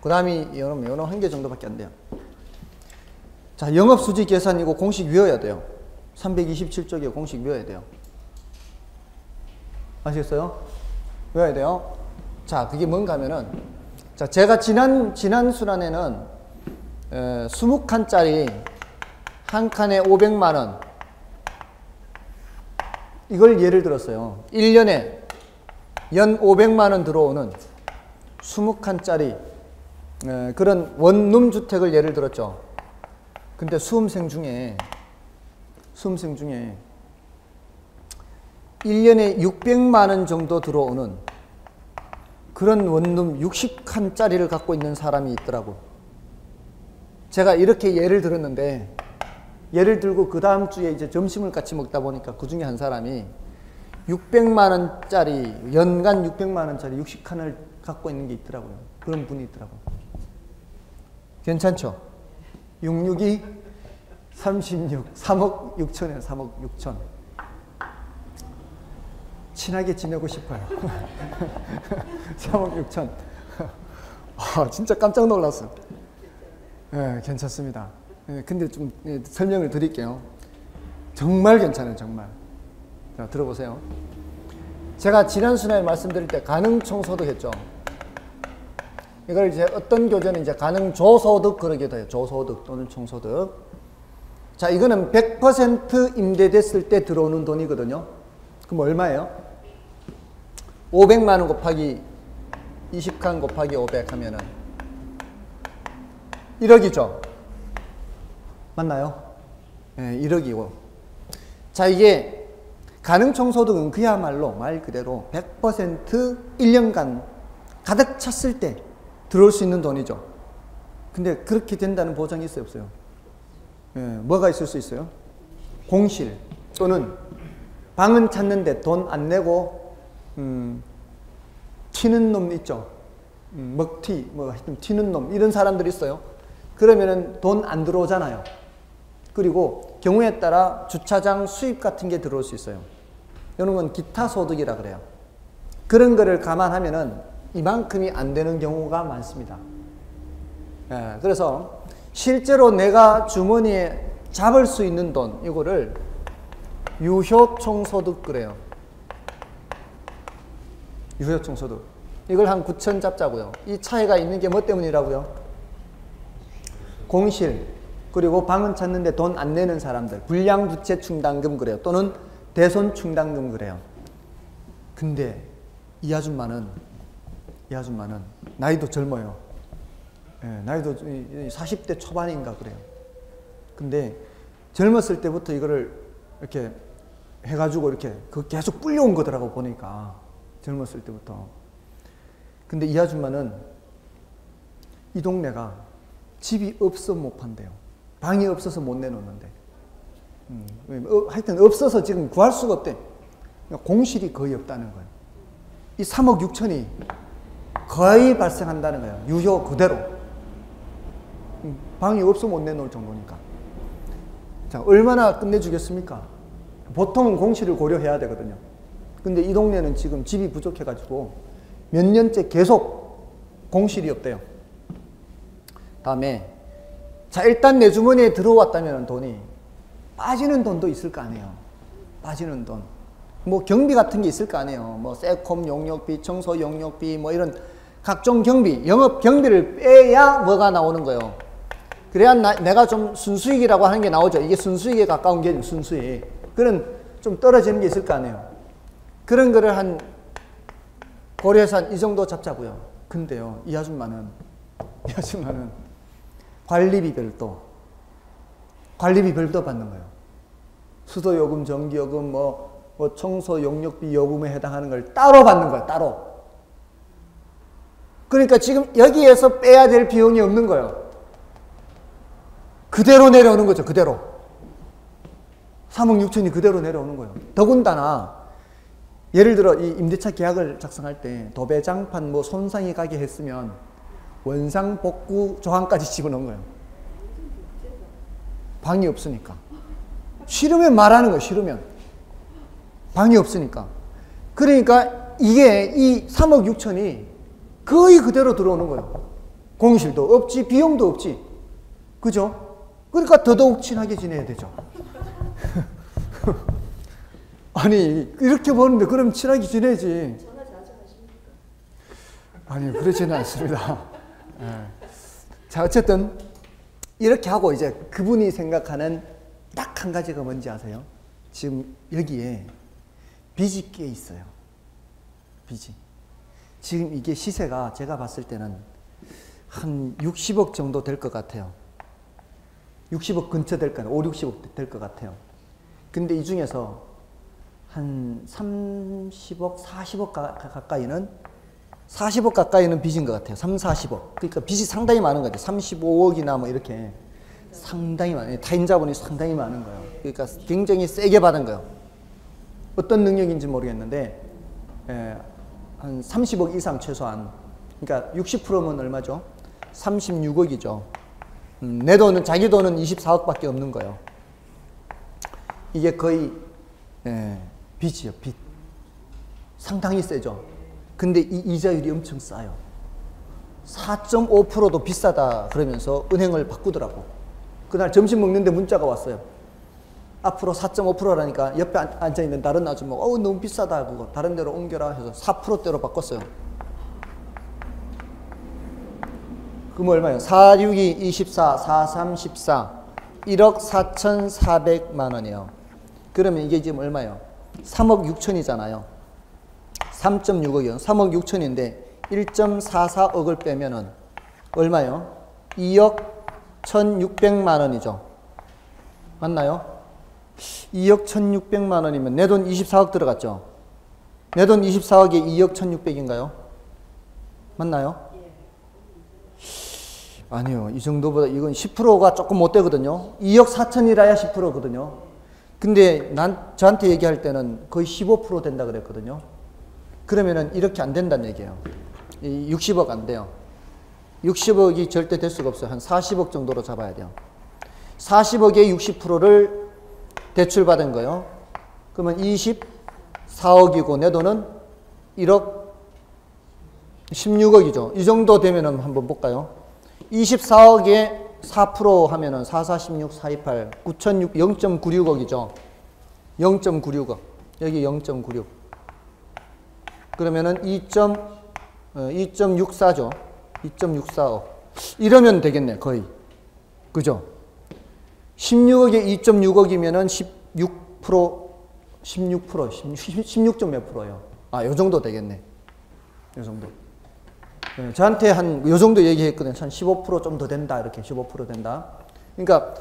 그 다음이 요놈 한 개 정도밖에 안 돼요. 자, 영업수지 계산이고 공식 외워야 돼요. 327쪽에 공식 외워야 돼요. 아시겠어요? 외워야 돼요. 자, 그게 뭔가 하면은, 자, 제가 지난 순환에는 20칸짜리 한 칸에 500만원 이걸 예를 들었어요. 1년에 연 500만원 들어오는 20칸짜리 그런 원룸 주택을 예를 들었죠. 근데 수험생 중에 1년에 600만원 정도 들어오는 그런 원룸 60칸짜리를 갖고 있는 사람이 있더라고. 제가 이렇게 예를 들었는데, 예를 들고 그 다음 주에 이제 점심을 같이 먹다 보니까 그 중에 한 사람이 600만원짜리, 연간 600만원짜리 60칸을 갖고 있는 게 있더라고요. 그런 분이 있더라고요. 괜찮죠? 662, 36, 3억 6천이에요. 3억 6천. 친하게 지내고 싶어요. 3억 6천. 아, 진짜 깜짝 놀랐어요. 네, 괜찮습니다. 네, 근데 좀 설명을 드릴게요. 정말 괜찮아요, 정말. 자, 들어보세요. 제가 지난 순환에 말씀드릴 때 가능총소득 했죠. 이걸 이제 어떤 교재는 이제 가능조소득 그러기도 해요. 조소득 또는 총소득. 자, 이거는 100% 임대됐을 때 들어오는 돈이거든요. 그럼 얼마예요? 500만원 곱하기 20칸 곱하기 500 하면은 1억이죠. 맞나요? 네, 1억이고. 자, 이게 가능총소득은 그야말로 말 그대로 100% 1년간 가득 찼을 때 들어올 수 있는 돈이죠. 근데 그렇게 된다는 보장이 있어요, 없어요? 네, 뭐가 있을 수 있어요? 공실 또는 방은 찾는데 돈 안 내고 튀는 놈 있죠. 먹튀, 뭐 하여튼 튀는 놈 이런 사람들이 있어요. 그러면은 돈 안 들어오잖아요. 그리고 경우에 따라 주차장 수입 같은 게 들어올 수 있어요. 이런 건 기타 소득이라 그래요. 그런 거를 감안하면은 이만큼이 안 되는 경우가 많습니다. 예, 그래서 실제로 내가 주머니에 잡을 수 있는 돈 이거를 유효총소득 그래요. 유효총소득. 이걸 한 9천 잡자고요. 이 차이가 있는 게 뭐 때문이라고요? 공실, 그리고 방은 찾는데 돈 안 내는 사람들, 불량부채 충당금 그래요. 또는 대손 충당금 그래요. 근데 이 아줌마는 나이도 젊어요. 예, 나이도 40대 초반인가 그래요. 근데 젊었을 때부터 이거를 이렇게 해가지고 이렇게 계속 불려온 거더라고 보니까. 젊었을 때부터. 근데 이 아줌마는 이 동네가 집이 없어 못 판대요. 방이 없어서 못 내놓는데. 하여튼 없어서 지금 구할 수가 없대. 공실이 거의 없다는 거예요. 이 3억 6천이 거의 발생한다는 거예요. 유효 그대로. 방이 없어 못 내놓을 정도니까. 자, 얼마나 끝내주겠습니까? 보통은 공실을 고려해야 되거든요. 근데 이 동네는 지금 집이 부족해가지고 몇 년째 계속 공실이 없대요. 다음에, 자, 일단 내 주머니에 들어왔다면 돈이 빠지는 돈도 있을 거 아니에요. 빠지는 돈. 뭐 경비 같은 게 있을 거 아니에요. 뭐 세콤 용역비, 청소 용역비, 뭐 이런 각종 경비, 영업 경비를 빼야 뭐가 나오는 거예요. 그래야 내가 좀 순수익이라고 하는 게 나오죠. 이게 순수익에 가까운 게 순수익. 그런 좀 떨어지는 게 있을 거 아니에요. 그런 거를 한 고려해서 한 이 정도 잡자고요. 근데요, 이 아줌마는 관리비 별도 받는 거예요. 수도요금, 전기요금, 뭐 청소 용역비 요금에 해당하는 걸 따로 받는 거예요. 따로. 그러니까 지금 여기에서 빼야 될 비용이 없는 거예요. 그대로 내려오는 거죠. 그대로. 3억 6천이 그대로 내려오는 거예요. 더군다나 예를 들어 이 임대차 계약을 작성할 때 도배장판 뭐 손상이 가게 했으면 원상 복구 조항까지 집어넣은 거예요. 방이 없으니까. 싫으면 말하는 거예요. 싫으면. 방이 없으니까. 그러니까 이게 이 3억 6천이 거의 그대로 들어오는 거예요. 공실도 없지, 비용도 없지. 그죠? 그러니까 더더욱 친하게 지내야 되죠. 아니, 이렇게 보는데 그럼 친하게 지내지.
전화 자주 하십니까?
아니, 그러지는 않습니다. 네. 자, 어쨌든 이렇게 하고 이제 그분이 생각하는 딱 한 가지가 뭔지 아세요? 지금 여기에 빚이 꽤 있어요. 빚이. 지금 이게 시세가 제가 봤을 때는 한 60억 정도 될 것 같아요. 60억 근처 될 것 같아요. 5, 60억 될 것 같아요. 근데 이 중에서 한 30억, 40억 가까이는 40억 가까이는 빚인 것 같아요. 3, 40억. 그러니까 빚이 상당히 많은 것 같아요. 35억이나 뭐 이렇게 상당히 많아요. 타인자본이 상당히 많은 거예요. 그러니까 굉장히 세게 받은 거예요. 어떤 능력인지 모르겠는데 한 30억 이상 최소한. 그러니까 60%면 얼마죠? 36억이죠. 내 돈은, 자기 돈은 24억밖에 없는 거예요. 이게 거의 빚이요, 빚. 상당히 세죠. 근데 이 이자율이 엄청 싸요. 4.5%도 비싸다 그러면서 은행을 바꾸더라고. 그날 점심 먹는데 문자가 왔어요. 앞으로 4.5%라니까 옆에 앉아있는 다른 아줌마가 너무 비싸다 그거 다른 데로 옮겨라 해서 4%대로 바꿨어요. 그럼 얼마예요? 4, 6, 2, 24, 4, 3, 14 1억 4,400만 원이에요. 그러면 이게 지금 얼마예요? 3억 6천이잖아요. 3.6억이요. 3억 6천인데 1.44억을 빼면은 얼마예요? 2억 1,600만 원이죠. 맞나요? 2억 1,600만 원이면 내 돈 24억 들어갔죠. 내 돈 24억에 2억 1,600인가요? 맞나요? 아니요. 이 정도보다 이건 10%가 조금 못 되거든요. 2억 4천이라야 10%거든요. 근데 저한테 얘기할 때는 거의 15% 된다 그랬거든요. 그러면은 이렇게 안 된다는 얘기예요. 60억 안 돼요. 60억이 절대 될 수가 없어요. 한 40억 정도로 잡아야 돼요. 40억의 60%를 대출받은 거예요. 그러면 24억이고 내 돈은 1억 16억이죠. 이 정도 되면은 한번 볼까요? 24억에 4% 하면은 4, 4, 16, 4, 2, 8, 9,600, 0.96억이죠. 0.96억. 여기 0.96. 그러면은 2.64죠. 2.64억. 이러면 되겠네, 거의. 그죠? 16억에 2.6억이면은 16%, 16점 몇 프로예요. 아, 요 정도 되겠네. 요 정도. 저한테 요 정도 얘기했거든요. 한 15% 좀 더 된다. 이렇게 15% 된다. 그러니까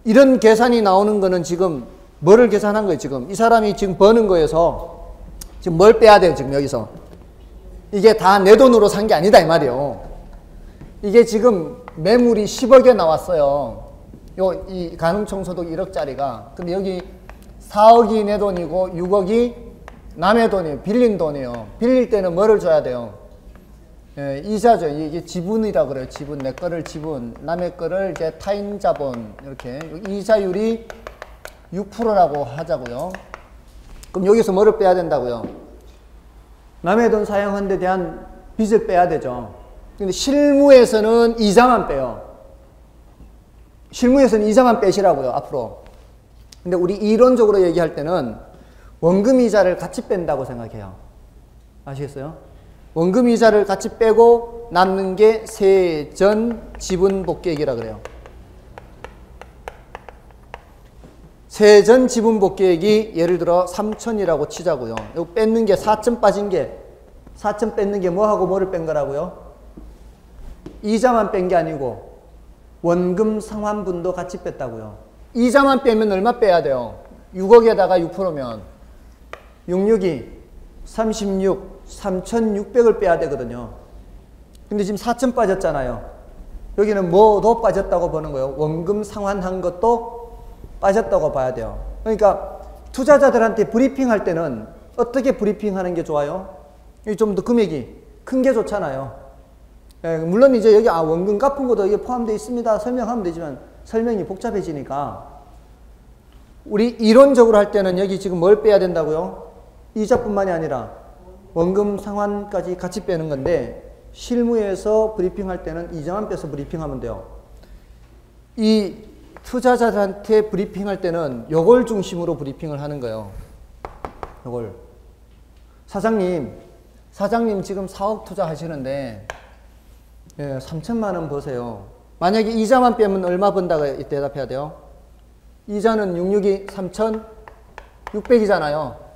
이런 계산이 나오는 거는 지금 뭐를 계산한 거예요, 지금? 이 사람이 지금 버는 거에서 지금 뭘 빼야 돼요, 지금 여기서? 이게 다 내 돈으로 산 게 아니다, 이 말이에요. 이게 지금 매물이 10억에 나왔어요. 이 가능총소득 1억짜리가. 근데 여기 4억이 내 돈이고 6억이 남의 돈이에요. 빌린 돈이에요. 빌릴 때는 뭐를 줘야 돼요? 예, 이자죠. 이게 지분이라고 그래요. 지분. 내 거를 지분. 남의 거를 이제 타인 자본. 이렇게. 이자율이 6%라고 하자고요. 그럼 여기서 뭐를 빼야 된다고요? 남의 돈 사용한 데 대한 빚을 빼야 되죠. 근데 실무에서는 이자만 빼요. 실무에서는 이자만 빼시라고요, 앞으로. 근데 우리 이론적으로 얘기할 때는 원금 이자를 같이 뺀다고 생각해요. 아시겠어요? 원금 이자를 같이 빼고 남는 게 세전 지분 복귀액이라 그래요. 세전 지분 복귀액이 예를 들어 3천이라고 치자고요. 이거 뺏는 게 4천 빠진 게 4천 뺏는 게 뭐하고 뭐를 뺀 거라고요? 이자만 뺀 게 아니고 원금 상환분도 같이 뺐다고요. 이자만 빼면 얼마 빼야 돼요? 6억에다가 6%면 66이 36, 3,600을 빼야 되거든요. 근데 지금 4천 빠졌잖아요. 여기는 뭐도 빠졌다고 보는 거예요. 원금 상환한 것도 빠졌다고 봐야 돼요. 그러니까 투자자들한테 브리핑할 때는 어떻게 브리핑하는 게 좋아요? 좀 더 금액이 큰 게 좋잖아요. 예, 물론 이제 여기 원금 갚은 것도 이게 포함되어 있습니다. 설명하면 되지만 설명이 복잡해지니까 우리 이론적으로 할 때는 여기 지금 뭘 빼야 된다고요? 이자뿐만이 아니라 원금 상환까지 같이 빼는 건데 실무에서 브리핑할 때는 이자만 빼서 브리핑하면 돼요. 이 투자자들한테 브리핑할 때는 요걸 중심으로 브리핑을 하는 거예요. 요걸. 사장님 지금 4억 투자하시는데 예, 3천만 원 버세요. 만약에 이자만 빼면 얼마 번다고 대답해야 돼요? 이자는 66이 3,600이잖아요.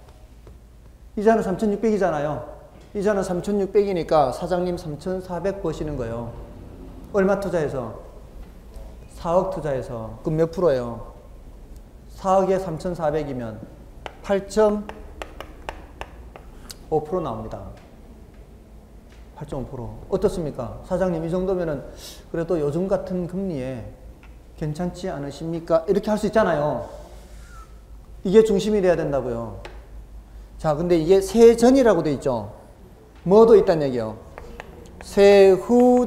이자는 3,600이잖아요. 이자는 3,600이니까 사장님 3,400 버시는 거예요. 얼마 투자해서? 4억 투자해서. 그럼 몇 프로예요? 4억에 3,400이면 8.5% 나옵니다. 8.5%. 어떻습니까? 사장님 이 정도면은 그래도 요즘 같은 금리에 괜찮지 않으십니까? 이렇게 할 수 있잖아요. 이게 중심이 돼야 된다고요. 자, 근데 이게 세전이라고 돼 있죠. 뭐도 있다는 얘기예요. 세후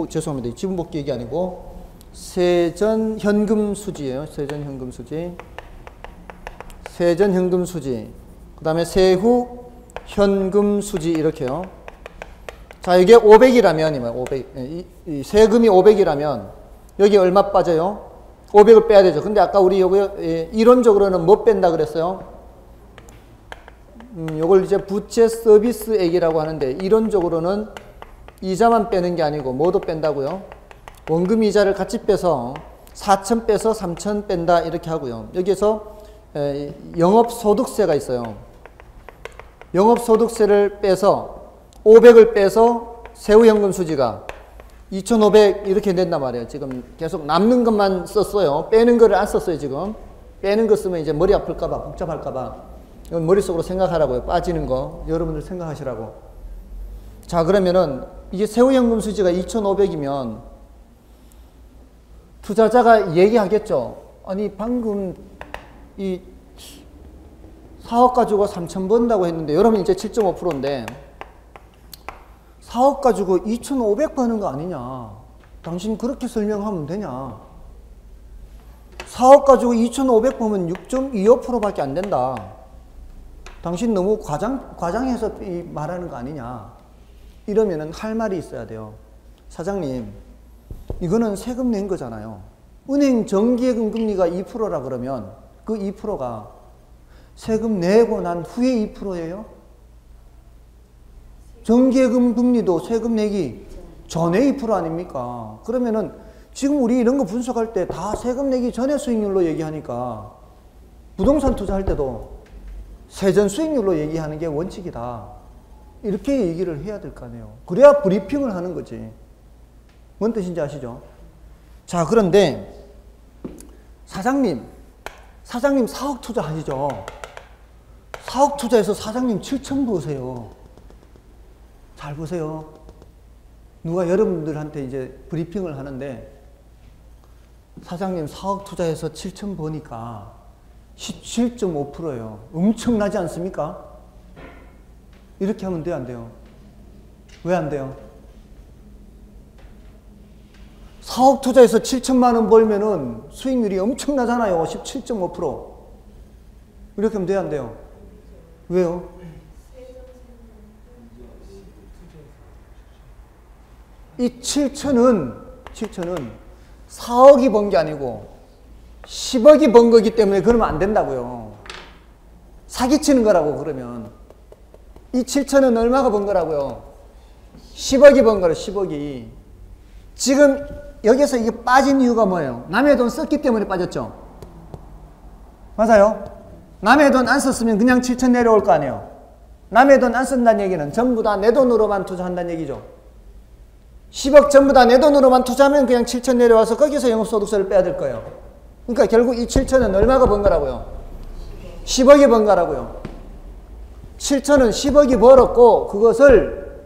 죄송합니다. 지분복귀액이 아니고 세전 현금 수지예요. 세전 현금 수지. 세전 현금 수지. 그 다음에 세후 현금 수지 이렇게요. 자, 이게 500이라면, 500, 이 세금이 500이라면, 여기 얼마 빠져요? 500을 빼야 되죠. 근데 아까 우리 요거, 이론적으로는 뭐 뺀다 그랬어요? 요걸 이제 부채 서비스액이라고 하는데, 이론적으로는 이자만 빼는 게 아니고, 뭐도 뺀다고요? 원금 이자를 같이 빼서, 4천 빼서 3천 뺀다, 이렇게 하고요. 여기에서, 영업소득세가 있어요. 영업소득세를 빼서, 500을 빼서 세후현금 수지가 2,500 이렇게 된단 말이에요. 지금 계속 남는 것만 썼어요. 빼는 거를 안 썼어요, 지금. 빼는 거 쓰면 이제 머리 아플까봐, 복잡할까봐. 이건 머릿속으로 생각하라고요. 빠지는 거. 여러분들 생각하시라고. 자, 그러면은 이게 세후현금 수지가 2,500이면 투자자가 얘기하겠죠. 아니, 방금 이 4억 가지고 3천 번다고 했는데, 여러분 이제 7.5%인데, 4억 가지고 2,500 버는 거 아니냐. 당신 그렇게 설명하면 되냐. 4억 가지고 2,500 버면 6.25%밖에 안 된다. 당신 너무 과장해서 말하는 거 아니냐. 이러면은 할 말이 있어야 돼요. 사장님, 이거는 세금 낸 거잖아요. 은행 정기예금 금리가 2%라 그러면 그 2%가 세금 내고 난 후에 2%예요? 정기예금 금리도 세금 내기 전에 2% 아닙니까? 그러면은 지금 우리 이런 거 분석할 때 다 세금 내기 전에 수익률로 얘기하니까 부동산 투자할 때도 세전 수익률로 얘기하는 게 원칙이다. 이렇게 얘기를 해야 될 거 아니에요. 그래야 브리핑을 하는 거지. 뭔 뜻인지 아시죠? 자, 그런데 사장님 4억 투자하시죠? 4억 투자해서 사장님 7천 버세요. 잘 보세요. 누가 여러분들한테 이제 브리핑을 하는데 사장님 4억 투자해서 7천 버니까 17.5%예요. 엄청나지 않습니까? 이렇게 하면 돼요, 안 돼요? 왜 안 돼요? 4억 투자해서 7천만 원 벌면은 수익률이 엄청나잖아요. 17.5%. 이렇게 하면 돼요, 안 돼요? 왜요? 이 7천은 4억이 번 게 아니고 10억이 번 거기 때문에 그러면 안 된다고요. 사기치는 거라고. 그러면 이 7천은 얼마가 번 거라고요? 10억이 번 거라. 10억이. 지금 여기서 이게 빠진 이유가 뭐예요? 남의 돈 썼기 때문에 빠졌죠? 맞아요? 남의 돈 안 썼으면 그냥 7천 내려올 거 아니에요? 남의 돈 안 쓴다는 얘기는 전부 다 내 돈으로만 투자한다는 얘기죠. 10억 전부 다 내 돈으로만 투자하면 그냥 7천 내려와서 거기서 영업소득세를 빼야 될 거예요. 그러니까 결국 이 7천은 얼마가 번 거라고요? 10억이 번 거라고요. 7천은 10억이 벌었고 그것을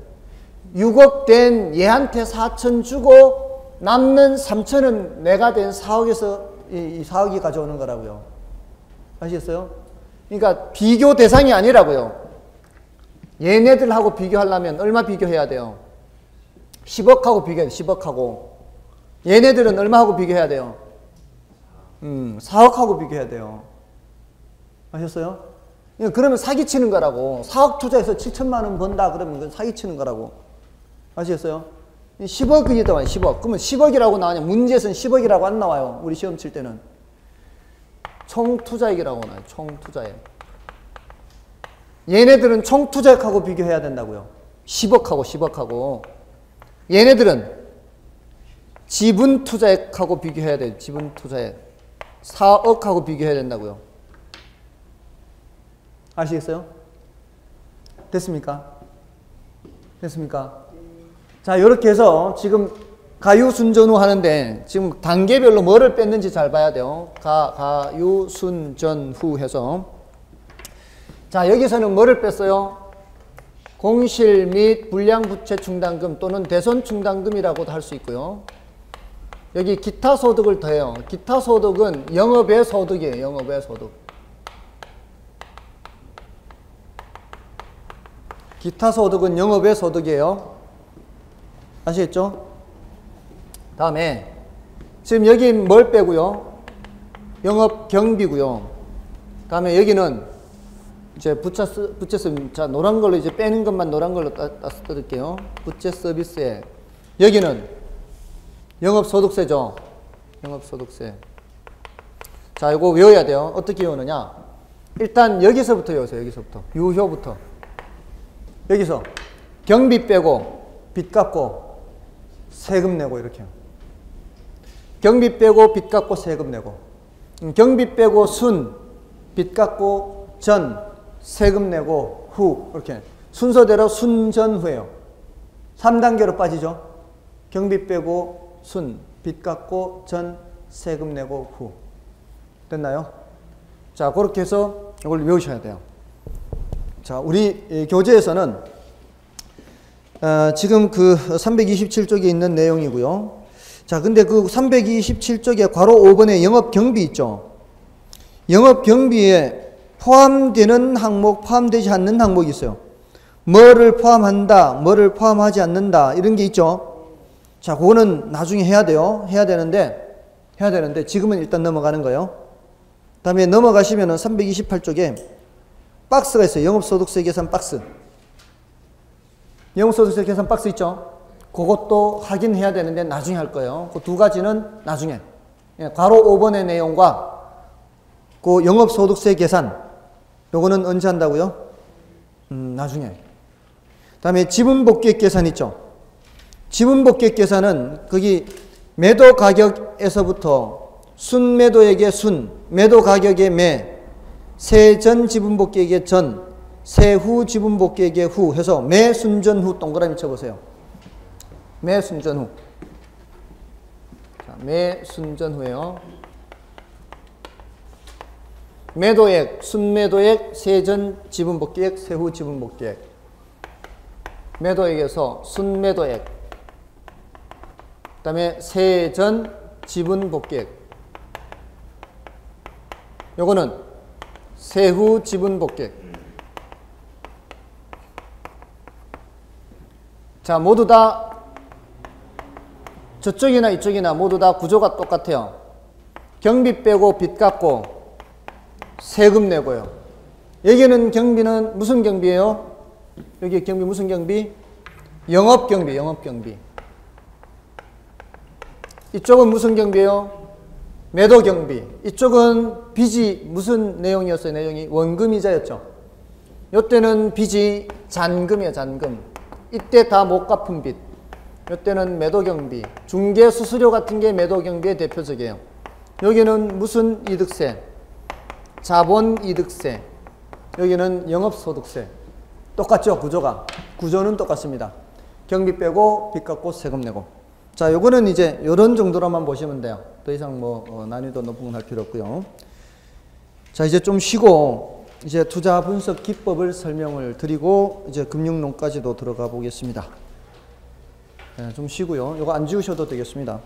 6억 된 얘한테 4천 주고 남는 3천은 내가 된 4억에서 이 4억이 가져오는 거라고요. 아시겠어요? 그러니까 비교 대상이 아니라고요. 얘네들하고 비교하려면 얼마 비교해야 돼요? 10억하고 비교해야 돼요. 10억하고. 얘네들은 얼마하고 비교해야 돼요? 4억하고 비교해야 돼요. 아셨어요? 그러면 사기치는 거라고. 4억 투자해서 7천만 원 번다 그러면 그건 사기치는 거라고. 아시겠어요? 10억이더만 10억. 그러면 10억이라고 나오냐? 문제에서는 10억이라고 안 나와요. 우리 시험 칠 때는. 총투자액이라고 나와요. 총투자액. 얘네들은 총투자액하고 비교해야 된다고요. 10억하고. 얘네들은 지분투자액하고 비교해야 돼요. 지분투자액. 4억하고 비교해야 된다고요. 아시겠어요? 됐습니까? 됐습니까? 자, 이렇게 해서 지금 가유순전후 하는데 지금 단계별로 뭐를 뺐는지 잘 봐야 돼요. 가유순전후 해서. 자, 여기서는 뭐를 뺐어요? 공실 및 불량부채 충당금 또는 대손 충당금이라고도 할 수 있고요. 여기 기타 소득을 더해요. 기타 소득은 영업의 소득이에요. 영업의 소득. 기타 소득은 영업의 소득이에요. 아시겠죠? 다음에 지금 여기 뭘 빼고요? 영업 경비고요. 다음에 여기는 이제 부채 서비스. 자, 노란 걸로 이제 빼는 것만 노란 걸로 따서 뜯을게요. 부채 서비스에 여기는 영업소득세죠. 영업소득세. 자, 이거 외워야 돼요. 어떻게 외우느냐? 일단 여기서부터 외우세요. 여기서부터. 유효부터. 여기서 경비 빼고 빚 갚고 세금 내고 이렇게. 경비 빼고 빚 갚고 세금 내고. 경비 빼고 순, 빚 갚고 전, 세금 내고 후. 이렇게. 순서대로 순전후예요. 3단계로 빠지죠. 경비 빼고 순, 빚 갚고 전, 세금 내고 후. 됐나요? 자, 그렇게 해서 이걸 외우셔야 돼요. 자, 우리 교재에서는 지금 그 327쪽에 있는 내용이고요. 자, 근데 그 327쪽에 괄호 5번에 영업경비 있죠. 영업경비에 포함되는 항목, 포함되지 않는 항목이 있어요. 뭐를 포함한다, 뭐를 포함하지 않는다 이런 게 있죠. 자, 그거는 나중에 해야 돼요. 해야 되는데 지금은 일단 넘어가는 거예요. 다음에 넘어가시면은 328쪽에 박스가 있어요. 영업소득세 계산 박스. 영업소득세 계산 박스 있죠. 그것도 확인해야 되는데 나중에 할 거예요. 그 두 가지는 나중에. 괄호 5번의 내용과 그 영업소득세 계산 요거는 언제 한다고요? 나중에. 다음에 지분 복귀액 계산 있죠. 지분 복귀액 계산은 거기 매도 가격에서부터 순매도액의 순, 매도 가격의 매, 세전 지분 복귀액의 전, 세후 지분 복귀액의 후 해서 매 순전 후 동그라미 쳐보세요. 매 순전 후. 자, 매 순전 후에요. 매도액, 순매도액, 세전 지분 복귀액, 세후 지분 복귀액. 매도액에서 순매도액, 그 다음에 세전 지분 복귀액. 요거는 세후 지분 복귀액. 자, 모두 다 저쪽이나 이쪽이나 모두 다 구조가 똑같아요. 경비 빼고 빚 갚고 세금 내고요. 여기는 경비는 무슨 경비예요? 여기 경비 무슨 경비? 영업경비, 영업경비. 이쪽은 무슨 경비예요? 매도경비. 이쪽은 빚이 무슨 내용이었어요? 내용이 원금이자였죠. 이때는 빚이 잔금이에요, 잔금. 이때 다 못 갚은 빚. 이때는 매도경비. 중개수수료 같은 게 매도경비의 대표적이에요. 여기는 무슨 이득세? 자본이득세. 여기는 영업소득세. 똑같죠, 구조가. 구조는 똑같습니다. 경비 빼고 빚 갚고 세금 내고. 자, 요거는 이제 요런 정도로만 보시면 돼요. 더 이상 뭐 난이도 높은 건 할 필요 없고요. 자, 이제 좀 쉬고 이제 투자 분석 기법을 설명을 드리고 이제 금융론까지도 들어가 보겠습니다. 네, 좀 쉬고요. 요거 안 지우셔도 되겠습니다.